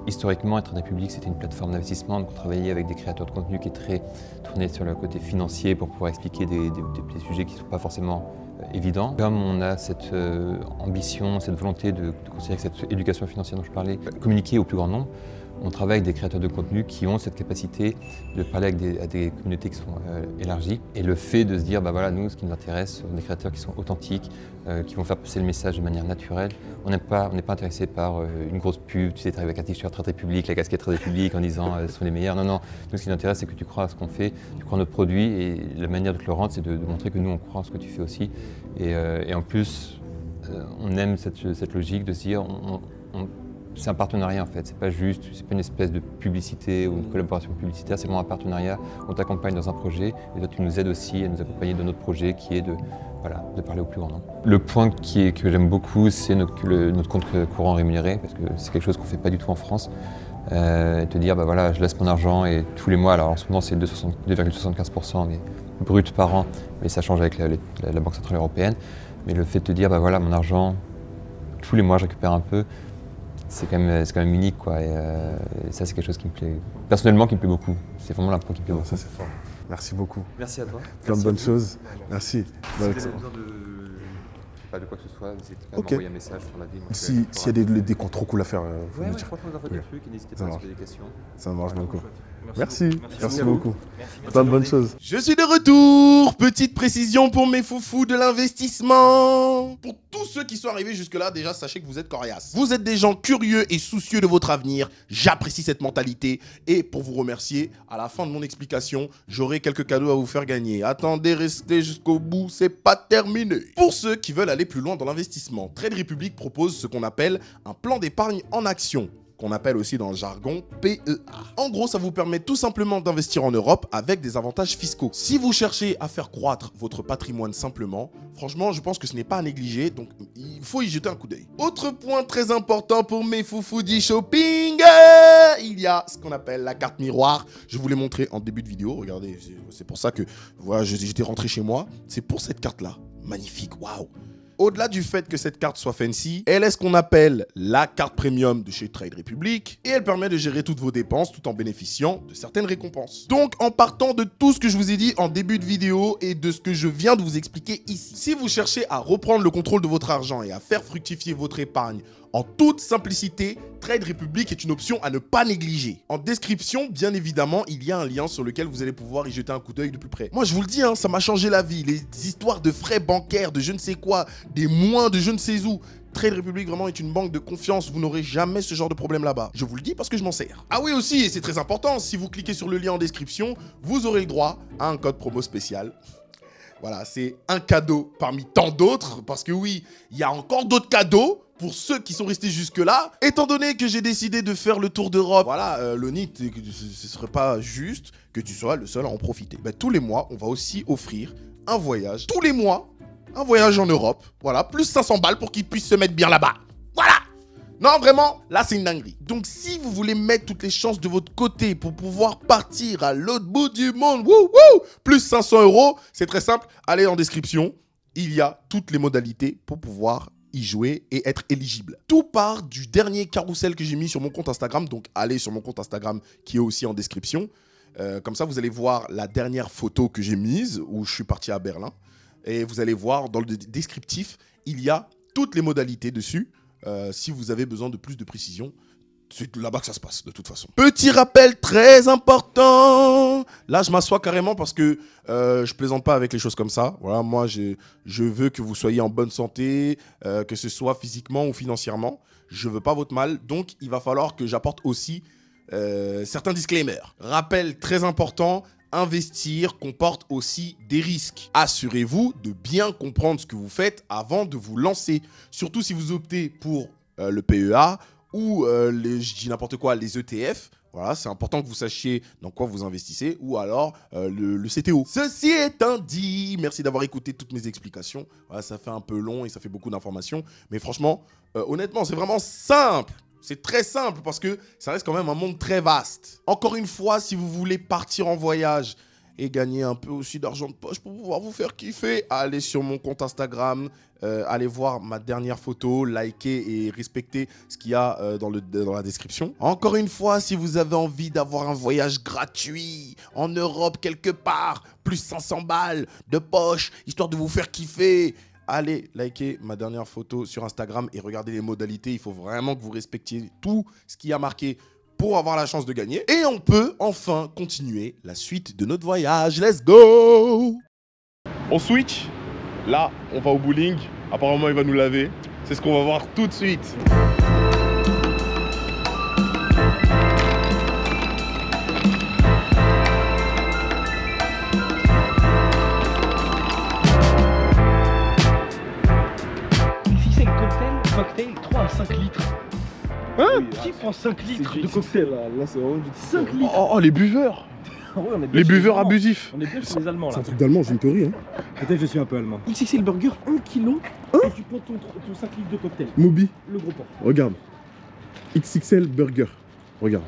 historiquement, Trade Republic, c'était une plateforme d'investissement, donc on travaillait avec des créateurs de contenu qui est très tournés sur le côté financier pour pouvoir expliquer des sujets qui ne sont pas forcément évidents. Comme on a cette ambition, cette volonté de considérer que cette éducation financière dont je parlais, communiquer au plus grand nombre, on travaille avec des créateurs de contenu qui ont cette capacité de parler à des communautés qui sont élargies. Et le fait de se dire, bah voilà, nous, ce qui nous intéresse, ce sont des créateurs qui sont authentiques, qui vont faire passer le message de manière naturelle. On n'est pas intéressé par une grosse pub, tu sais, tu arrives avec un t-shirt Trade Republic, la casquette Trade Republic en disant ce sont les meilleurs. Non, non, nous, ce qui nous intéresse, c'est que tu crois à ce qu'on fait, tu crois à notre produit, et la manière de te le rendre, c'est de montrer que nous, on croit en ce que tu fais aussi. Et en plus, on aime cette logique de se dire, c'est un partenariat en fait, c'est pas une espèce de publicité ou une collaboration publicitaire, c'est vraiment un partenariat. On t'accompagne dans un projet et toi tu nous aides aussi à nous accompagner dans notre projet qui est de parler au plus grand nombre. Le point que j'aime beaucoup, c'est notre compte courant rémunéré, parce que c'est quelque chose qu'on fait pas du tout en France. Et te dire, bah voilà, je laisse mon argent et tous les mois, alors en ce moment c'est 2,75% mais brut par an, mais ça change avec la Banque Centrale Européenne. Mais le fait de te dire, bah voilà, mon argent, tous les mois je récupère un peu, c'est quand même unique, quoi. Et ça, c'est quelque chose qui me plaît, personnellement, qui me plaît beaucoup. C'est vraiment point qui me plaît beaucoup. Ça, c'est fort. Merci beaucoup. Merci à toi. Plein de bonnes choses. Merci. Si vous avez besoin de quoi que ce soit, n'hésitez pas à m'envoyer un message sur la vie. S'il y a des comptes trop cool à faire, faut me dire. Franchement, vous en faites des trucs, n'hésitez pas à poser des questions. Ça marche beaucoup. Merci beaucoup. Plein de bonnes choses. Je suis de retour. Petite précision pour mes foufous de l'investissement. Pour tous ceux qui sont arrivés jusque-là, déjà, sachez que vous êtes coriaces. Vous êtes des gens curieux et soucieux de votre avenir. J'apprécie cette mentalité. Et pour vous remercier, à la fin de mon explication, j'aurai quelques cadeaux à vous faire gagner. Attendez, restez jusqu'au bout, c'est pas terminé. Pour ceux qui veulent aller plus loin dans l'investissement, Trade Republic propose ce qu'on appelle un plan d'épargne en action, qu'on appelle aussi dans le jargon PEA. En gros, ça vous permet tout simplement d'investir en Europe avec des avantages fiscaux. Si vous cherchez à faire croître votre patrimoine simplement, franchement, je pense que ce n'est pas à négliger, donc il faut y jeter un coup d'œil. Autre point très important pour mes foufous du shopping, il y a ce qu'on appelle la carte miroir. Je vous l'ai montré en début de vidéo. Regardez, c'est pour ça que voilà, j'étais rentré chez moi. C'est pour cette carte-là. Magnifique, waouh. Au-delà du fait que cette carte soit fancy, elle est ce qu'on appelle la carte premium de chez Trade Republic et elle permet de gérer toutes vos dépenses tout en bénéficiant de certaines récompenses. Donc en partant de tout ce que je vous ai dit en début de vidéo et de ce que je viens de vous expliquer ici, si vous cherchez à reprendre le contrôle de votre argent et à faire fructifier votre épargne en toute simplicité, Trade Republic est une option à ne pas négliger. En description, bien évidemment, il y a un lien sur lequel vous allez pouvoir y jeter un coup d'œil de plus près. Moi, je vous le dis, hein, ça m'a changé la vie. Les histoires de frais bancaires, de je ne sais quoi, des moins de je ne sais où. Trade Republic vraiment est une banque de confiance. Vous n'aurez jamais ce genre de problème là-bas. Je vous le dis parce que je m'en sers. Ah oui aussi, et c'est très important, si vous cliquez sur le lien en description, vous aurez le droit à un code promo spécial. Voilà, c'est un cadeau parmi tant d'autres, parce que oui, il y a encore d'autres cadeaux pour ceux qui sont restés jusque-là. Étant donné que j'ai décidé de faire le tour d'Europe, voilà, Lonnie, ce serait pas juste que tu sois le seul à en profiter. Ben, tous les mois, on va aussi offrir un voyage. Tous les mois, un voyage en Europe. Voilà, plus 500 balles pour qu'ils puissent se mettre bien là-bas. Voilà! Non, vraiment, là, c'est une dinguerie. Donc, si vous voulez mettre toutes les chances de votre côté pour pouvoir partir à l'autre bout du monde, plus 500 €, c'est très simple. Allez en description, il y a toutes les modalités pour pouvoir y jouer et être éligible. Tout part du dernier carrousel que j'ai mis sur mon compte Instagram. Donc, allez sur mon compte Instagram qui est aussi en description. Comme ça, vous allez voir la dernière photo que j'ai mise où je suis parti à Berlin. Et vous allez voir dans le descriptif, il y a toutes les modalités dessus. Si vous avez besoin de plus de précision, c'est là-bas que ça se passe, de toute façon. Petit rappel très important. Là, je m'assois carrément parce que je plaisante pas avec les choses comme ça. Voilà, moi, je veux que vous soyez en bonne santé, que ce soit physiquement ou financièrement. Je veux pas votre mal, donc il va falloir que j'apporte aussi certains disclaimers. Rappel très important. Investir comporte aussi des risques. Assurez-vous de bien comprendre ce que vous faites avant de vous lancer. Surtout si vous optez pour le PEA ou, je dis n'importe quoi, les ETF. Voilà, c'est important que vous sachiez dans quoi vous investissez ou alors le CTO. Ceci étant dit, merci d'avoir écouté toutes mes explications. Voilà, ça fait un peu long et ça fait beaucoup d'informations. Mais franchement, honnêtement, c'est vraiment simple. C'est très simple parce que ça reste quand même un monde très vaste. Encore une fois, si vous voulez partir en voyage et gagner un peu aussi d'argent de poche pour pouvoir vous faire kiffer, allez sur mon compte Instagram, allez voir ma dernière photo, likez et respectez ce qu'il y a dans la description. Encore une fois, si vous avez envie d'avoir un voyage gratuit en Europe quelque part, plus 500 balles de poche, histoire de vous faire kiffer, allez liker ma dernière photo sur Instagram et regardez les modalités. Il faut vraiment que vous respectiez tout ce qui a marqué pour avoir la chance de gagner. Et on peut enfin continuer la suite de notre voyage. Let's go! On switch. Là, on va au bowling. Apparemment, il va nous laver. C'est ce qu'on va voir tout de suite. Cocktail 3 à 5 litres. Hein? Qui prend 5 litres de cocktail? Là, c'est vraiment du 5 litres. Oh, les buveurs. Ouais, on est bien les chez buveurs Allemands. abusifs. On est bien chez les Allemands là. C'est un truc d'allemand, j'ai une théorie. Hein. Peut-être je suis un peu allemand. XXL Burger, 1 kg. Et tu prends ton 5 litres de cocktail. Moby, Le gros pot. regarde. XXL Burger. Regarde.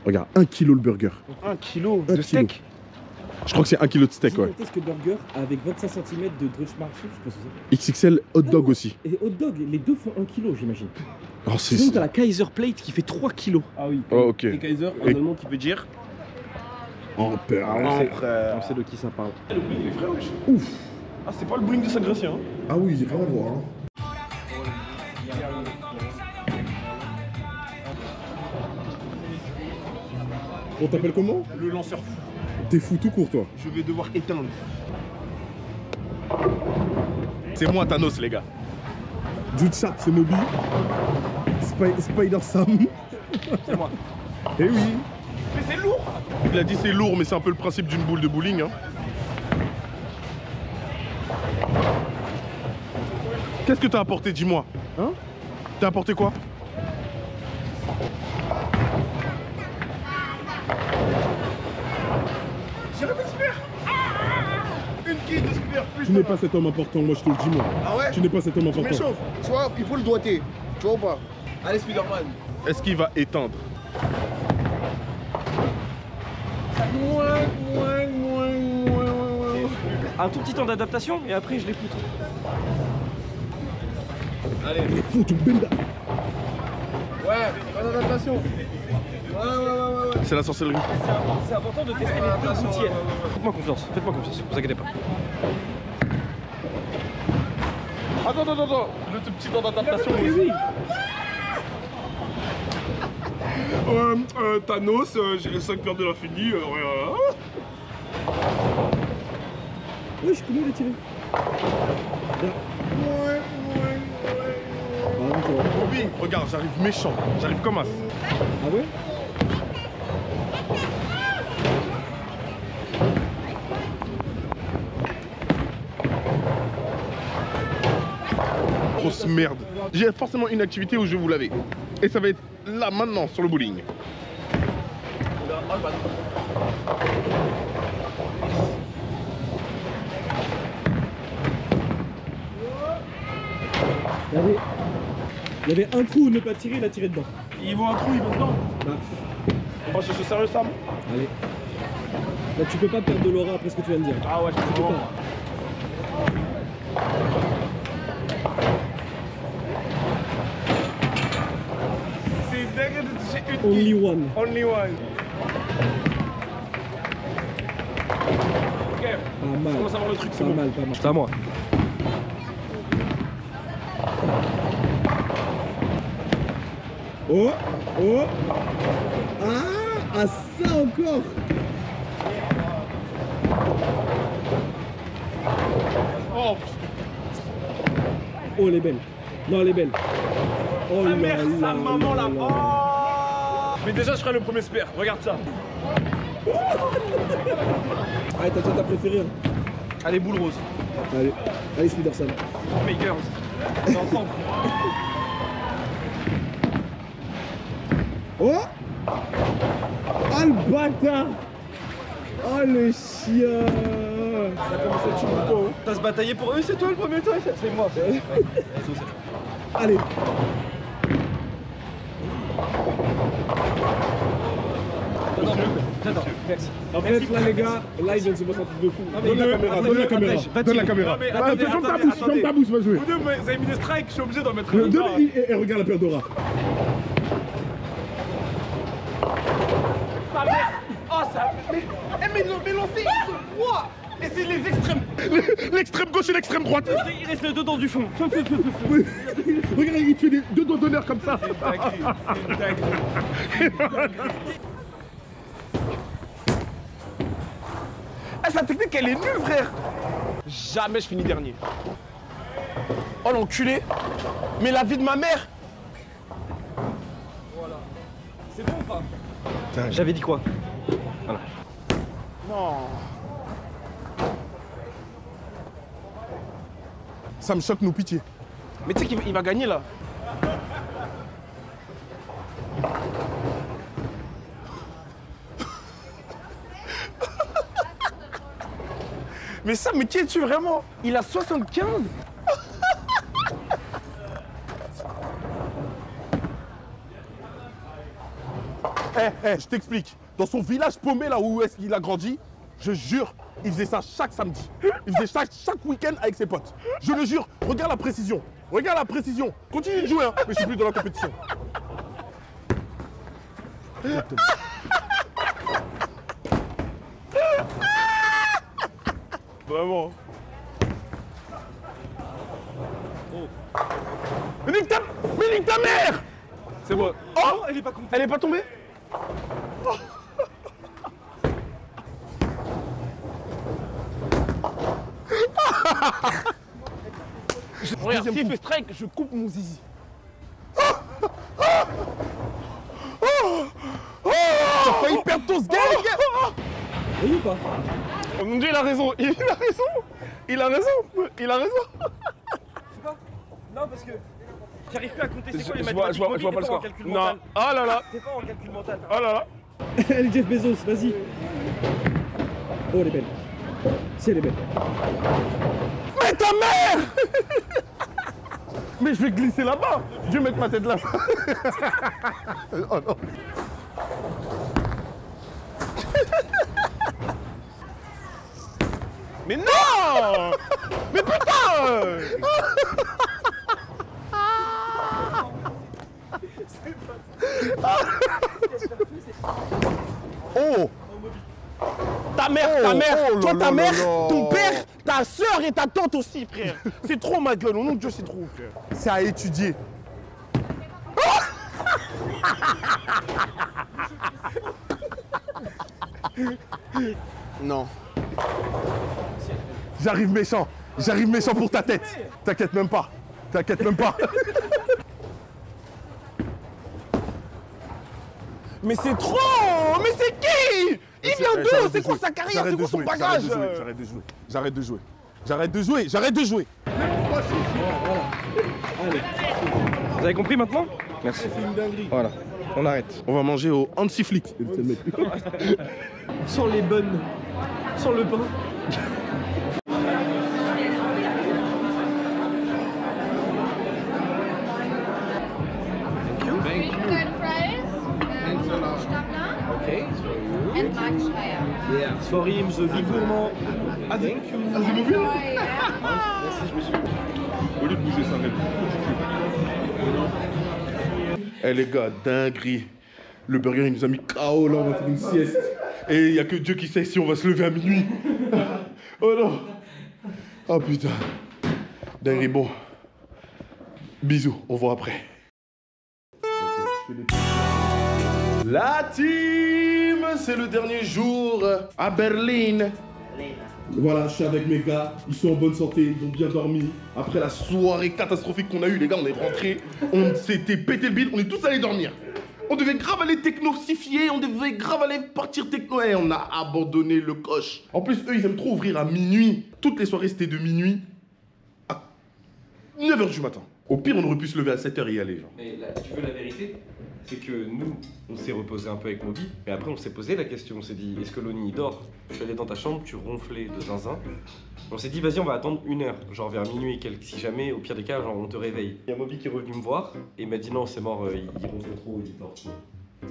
Regarde, 1 kg le burger. 1 kg Un de steak. kilo. Je crois que c'est 1 kg de steak, ouais. Gigantesque burger avec 25 cm de Druschmarche, je pense que c'est. XXL hot dog aussi. Et hot dog, les deux font 1 kg, j'imagine. Oh, c'est... Sinon, t'as la Kaiser Plate qui fait 3 kg. Ah oui. Oh, ok. Et Kaiser, en Et- allemand, qui veut dire. Oh, père. On sait de qui ça parle. Le bowling, les frères, wesh. Ouf. Ah, c'est pas le bowling de Saint-Gratien. Hein. Ah oui, j'ai rien à voir. Hein. On t'appelle comment? Le lanceur fou. T'es fou tout court, toi. Je vais devoir éteindre. C'est moi Thanos, les gars. Jude Sharp, c'est Moby. Spider Sam. C'est moi. Eh oui. Mais c'est lourd. Il a dit c'est lourd, mais c'est un peu le principe d'une boule de bowling. Hein. Qu'est-ce que t'as apporté, dis-moi? Hein? T'as apporté quoi? J'ai rêvé de Spear. Une quille de Spear plus. Tu n'es pas cet homme important, moi je te le dis, moi. Ah ouais? Tu n'es pas cet homme Tu important. m'échauffes. Tu vois, il faut le doigter. Tu vois ou pas? Allez, Spider-Man. Est-ce qu'il va éteindre? Un tout petit temps d'adaptation et après je les poutre. Allez, faut tout benda. Ouais, pas d'adaptation. Ouais. C'est la sorcellerie. C'est important de tester les deux outils. Faites-moi confiance, vous inquiétez pas. Attends, le tout petit temps d'adaptation. Oui. Thanos, j'ai les 5 pierres de l'infini, Oui, je connais les tirer. Bobby, regarde, j'arrive méchant, j'arrive comme as. Ah ouais? Grosse merde. J'ai forcément une activité où je vais vous laver. Et ça va être là, maintenant, sur le bowling. Il y avait un trou où ne pas tirer, il a tiré dedans. Il voit un trou, il va dedans. Bah. Oh, je suis sérieux, Sam. Allez. Là, tu peux pas perdre de l'aura après ce que tu viens de dire. Ah ouais, je peux pas. C'est dingue de toucher une Only one. Only one. Ok. Pas mal. Je commence à voir le truc, c'est Pas bon. mal, pas mal. C'est à moi. Oh. Ah, ça encore. Oh, elle est belle. Non, elle est belle. Oh Sa là mère, là sa maman là là-bas. là. Mais déjà, je ferai le premier spare. Regarde ça. Allez, t'as déjà ta préférée. Hein. Allez, boule rose. Allez, Spider Sam. Mes girls. On est ensemble. Oh. Oh le bâtard. Oh le chien. Ça commence à être chaud pour toi. T'as se bataillé pour eux, c'est toi le premier temps. C'est moi. Allez. J'adore. Merci. En fait, là, les gars, là, il vient de se passer un truc de fou. Donne la caméra, donne la caméra. Donne la caméra. Ferme ta bouche, vas jouer. Vous deux, vous avez mis des strikes, je suis obligé d'en mettre un. Et regarde la paire d'aura. Oh ça. Mais lancez quoi? Et c'est les extrêmes. L'extrême gauche et l'extrême droite. Il reste le dos dans du fond. Oui. Regarde, il te fait des deux doigts d'honneur comme ça. Sa technique, elle est nulle, frère. Jamais je finis dernier. Oh l'enculé. Mais la vie de ma mère. Voilà. C'est bon ou pas? J'avais dit quoi? Voilà. Non. Ça me choque, nous, pitié. Mais tu sais qu'il va gagner là. Mais ça, mais qui es-tu vraiment? Il a 75. Je t'explique. Dans son village paumé, là où est-ce qu'il a grandi, je jure, il faisait ça chaque samedi. Il faisait chaque week-end avec ses potes. Je le jure, regarde la précision. Regarde la précision. Continue de jouer, hein, mais je suis plus dans la compétition. Vraiment. Oh. Mais nique ta mère. C'est bon. Oh, elle est pas tombée. Elle est pas tombée. Regarde, s'il fait strike, je coupe mon zizi. T'as failli perdre ton gang. Oui ou pas? Oh mon dieu, il a raison. Il a raison. Non parce que j'arrive plus à compter. C'est quoi les Je mathématiques? vois pas le score. Non. Non. Oh là là. T'es pas en calcul mental. Oh là là. Allez, Jeff Bezos, vas-y. Oh, elle est belle. Si, elle est belle. Mais ta mère. Mais je vais glisser là-bas. Je vais mettre ma tête là-bas. Oh non. Mais non. Mais putain. Oh. Ta mère, toi ta mère, ton père, ta soeur et ta tante aussi, frère. C'est trop ma gueule, au nom de Dieu, c'est trop, frère. C'est à étudier. Non. J'arrive méchant pour ta tête. T'inquiète même pas. Mais c'est trop. Mais c'est qui? Il vient d'où? C'est quoi sa carrière? C'est quoi son bagage? J'arrête de jouer. Vous avez compris maintenant? Merci. Voilà, on arrête. On va manger au Hansiflik. Sans les bonnes, sans le pain. And Marktschreier. Yeah. It's for him, the big gourmand. Ah, thank you. Ah, c'est mobile? Merci, je me suis... Au lieu de bouger, ça arrête. Eh les gars, dinguerie. Le burger, il nous a mis KO, là, on va faire une sieste. Et il n'y a que Dieu qui sait si on va se lever à minuit. Oh non. Oh putain. Dinguerie, bon. Bisous, on voit après. La team, c'est le dernier jour à Berlin. Voilà, je suis avec mes gars, ils sont en bonne santé, ils ont bien dormi. Après la soirée catastrophique qu'on a eue, les gars, on est rentrés, on s'était pété le bide, on est tous allés dormir. On devait grave aller technosifier, on devait grave aller partir techno et on a abandonné le coche. En plus, eux, ils aiment trop ouvrir à minuit. Toutes les soirées, c'était de minuit à 9h du matin. Au pire, on aurait pu se lever à 7h et y aller, genre. Mais là, tu veux la vérité? C'est que nous, on s'est reposé un peu avec Moby, mais après on s'est posé la question, on s'est dit, est-ce que Loni il dort? Je suis allé dans ta chambre, tu ronflais de zinzin. On s'est dit, vas-y, on va attendre 1 heure, genre vers minuit et quelques, si jamais, au pire des cas, genre on te réveille. Il y a Moby qui est revenu me voir, et il m'a dit non, c'est mort, il ronfle trop, il dort trop.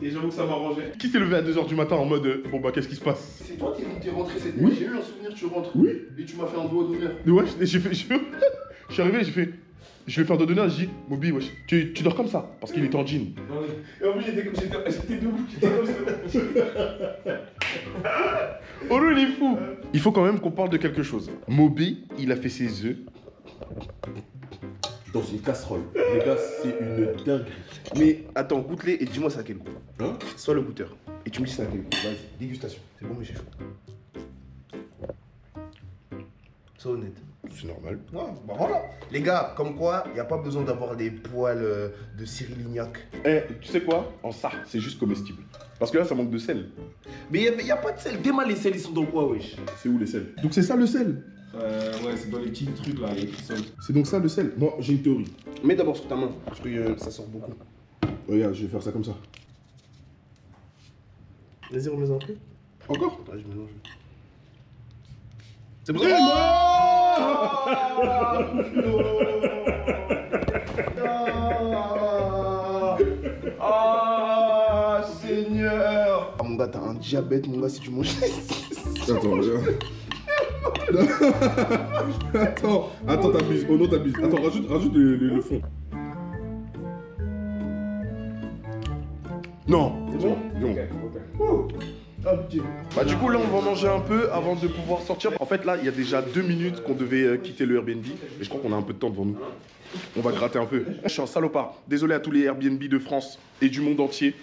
Et j'avoue que ça m'arrangeait. Qui s'est levé à 2h du matin en mode, bon bah qu'est-ce qui se passe? C'est toi qui es rentré cette nuit. J'ai eu un souvenir, tu rentres. Oui. Et tu m'as fait un doigt d'honneur. Ouais, j'ai fait... Je suis arrivé, j'ai fait... Je vais faire de d'honneur, je dis, Moby, wesh, tu dors comme ça, parce qu'il était en jean. Non, oui. Et en plus, j'étais debout, j'étais comme ça. Oh non, il est fou. Il faut quand même qu'on parle de quelque chose. Moby, il a fait ses œufs dans une casserole. Les gars, c'est une dinguerie. Mais attends, goûte-les et dis-moi ça à quel goût. Hein? Sois le goûteur. Et tu me dis ça à quel goût. Vas-y, dégustation. C'est bon, mais c'est chaud. Sois honnête. C'est normal. Ouais, bah voilà. Les gars, comme quoi, il n'y a pas besoin d'avoir des poils de Cyril Lignac. Eh, tu sais quoi? En ça, c'est juste comestible. Parce que là, ça manque de sel. Mais il n'y a pas de sel. Dès les sels, ils sont dans quoi, wesh? C'est où les sels? Donc c'est ça le sel? Ouais, c'est dans les petits trucs là, les petits sols. C'est donc ça le sel? Moi, j'ai une théorie. Mets d'abord sur ta main, parce que ça sort beaucoup. Regarde, je vais faire ça comme ça. Vas-y, remets un peu. Encore? Ouais, je mélange. C'est bon. Ah, Seigneur. Ah, mon gars, t'as un diabète, mon gars, si tu manges. Attends, regarde. Attends, t'abuses. Oh non, t'abuses. Attends, rajoute le fond. Non, c'est bon. Bah du coup là on va manger un peu avant de pouvoir sortir. En fait là il y a déjà 2 minutes qu'on devait quitter le Airbnb. Et je crois qu'on a un peu de temps devant nous. On va gratter un peu. Je suis un salopard. Désolé à tous les Airbnb de France et du monde entier.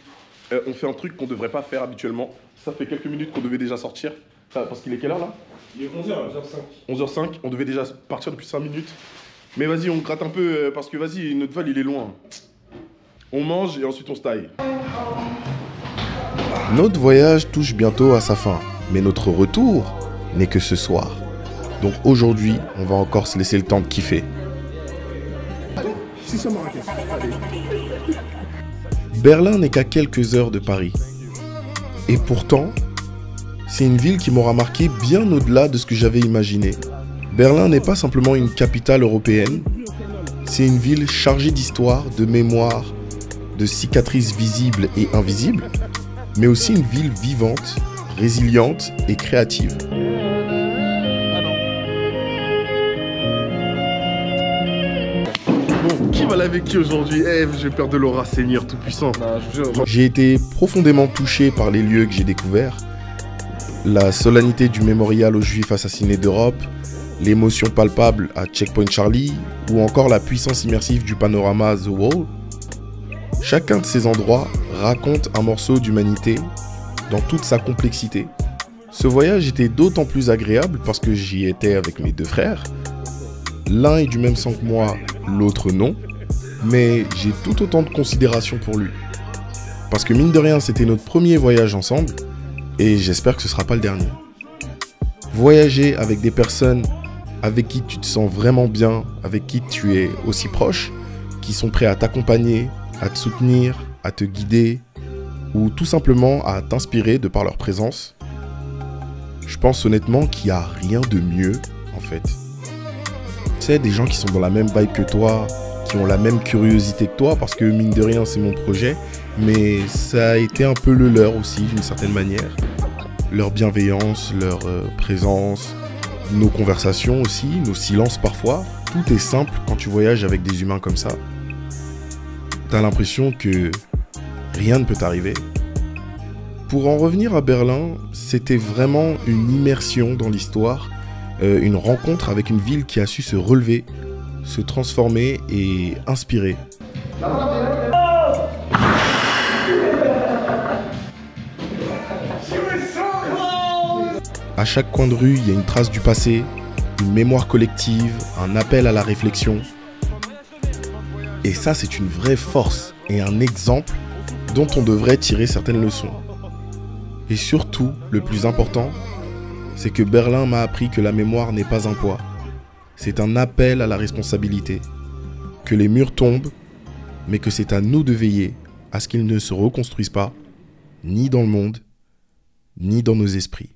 On fait un truc qu'on devrait pas faire habituellement. Ça fait quelques minutes qu'on devait déjà sortir. Parce qu'il est quelle heure là? Il est 11h, 11h05. 11h05, on devait déjà partir depuis 5 minutes. Mais vas-y on gratte un peu parce que vas-y notre vol il est loin. On mange et ensuite on se taille. Notre voyage touche bientôt à sa fin, mais notre retour n'est que ce soir. Donc aujourd'hui, on va encore se laisser le temps de kiffer. C'est ça Marrakech. Berlin n'est qu'à quelques heures de Paris. Et pourtant, c'est une ville qui m'aura marqué bien au-delà de ce que j'avais imaginé. Berlin n'est pas simplement une capitale européenne, c'est une ville chargée d'histoire, de mémoire, de cicatrices visibles et invisibles, mais aussi une ville vivante, résiliente et créative. Qui va avec qui aujourd'hui? Eh, j'ai peur de l'aura, Seigneur Tout-Puissant. J'ai été profondément touché par les lieux que j'ai découverts. La solennité du mémorial aux Juifs assassinés d'Europe, l'émotion palpable à Checkpoint Charlie, ou encore la puissance immersive du panorama The Wall. Chacun de ces endroits raconte un morceau d'humanité dans toute sa complexité. Ce voyage était d'autant plus agréable parce que j'y étais avec mes deux frères. L'un est du même sang que moi, l'autre non, mais j'ai tout autant de considération pour lui. Parce que mine de rien, c'était notre premier voyage ensemble, et j'espère que ce sera pas le dernier. Voyager avec des personnes avec qui tu te sens vraiment bien, avec qui tu es aussi proche, qui sont prêts à t'accompagner, à te soutenir, à te guider, ou tout simplement à t'inspirer de par leur présence. Je pense honnêtement qu'il n'y a rien de mieux, en fait. Tu sais, des gens qui sont dans la même vibe que toi, qui ont la même curiosité que toi, parce que mine de rien, c'est mon projet, mais ça a été un peu le leur aussi, d'une certaine manière. Leur bienveillance, leur présence, nos conversations aussi, nos silences parfois. Tout est simple quand tu voyages avec des humains comme ça. T'as l'impression que rien ne peut t'arriver. Pour en revenir à Berlin, c'était vraiment une immersion dans l'histoire, une rencontre avec une ville qui a su se relever, se transformer et inspirer. À chaque coin de rue, il y a une trace du passé, une mémoire collective, un appel à la réflexion. Et ça, c'est une vraie force et un exemple dont on devrait tirer certaines leçons. Et surtout, le plus important, c'est que Berlin m'a appris que la mémoire n'est pas un poids. C'est un appel à la responsabilité. Que les murs tombent, mais que c'est à nous de veiller à ce qu'ils ne se reconstruisent pas, ni dans le monde, ni dans nos esprits.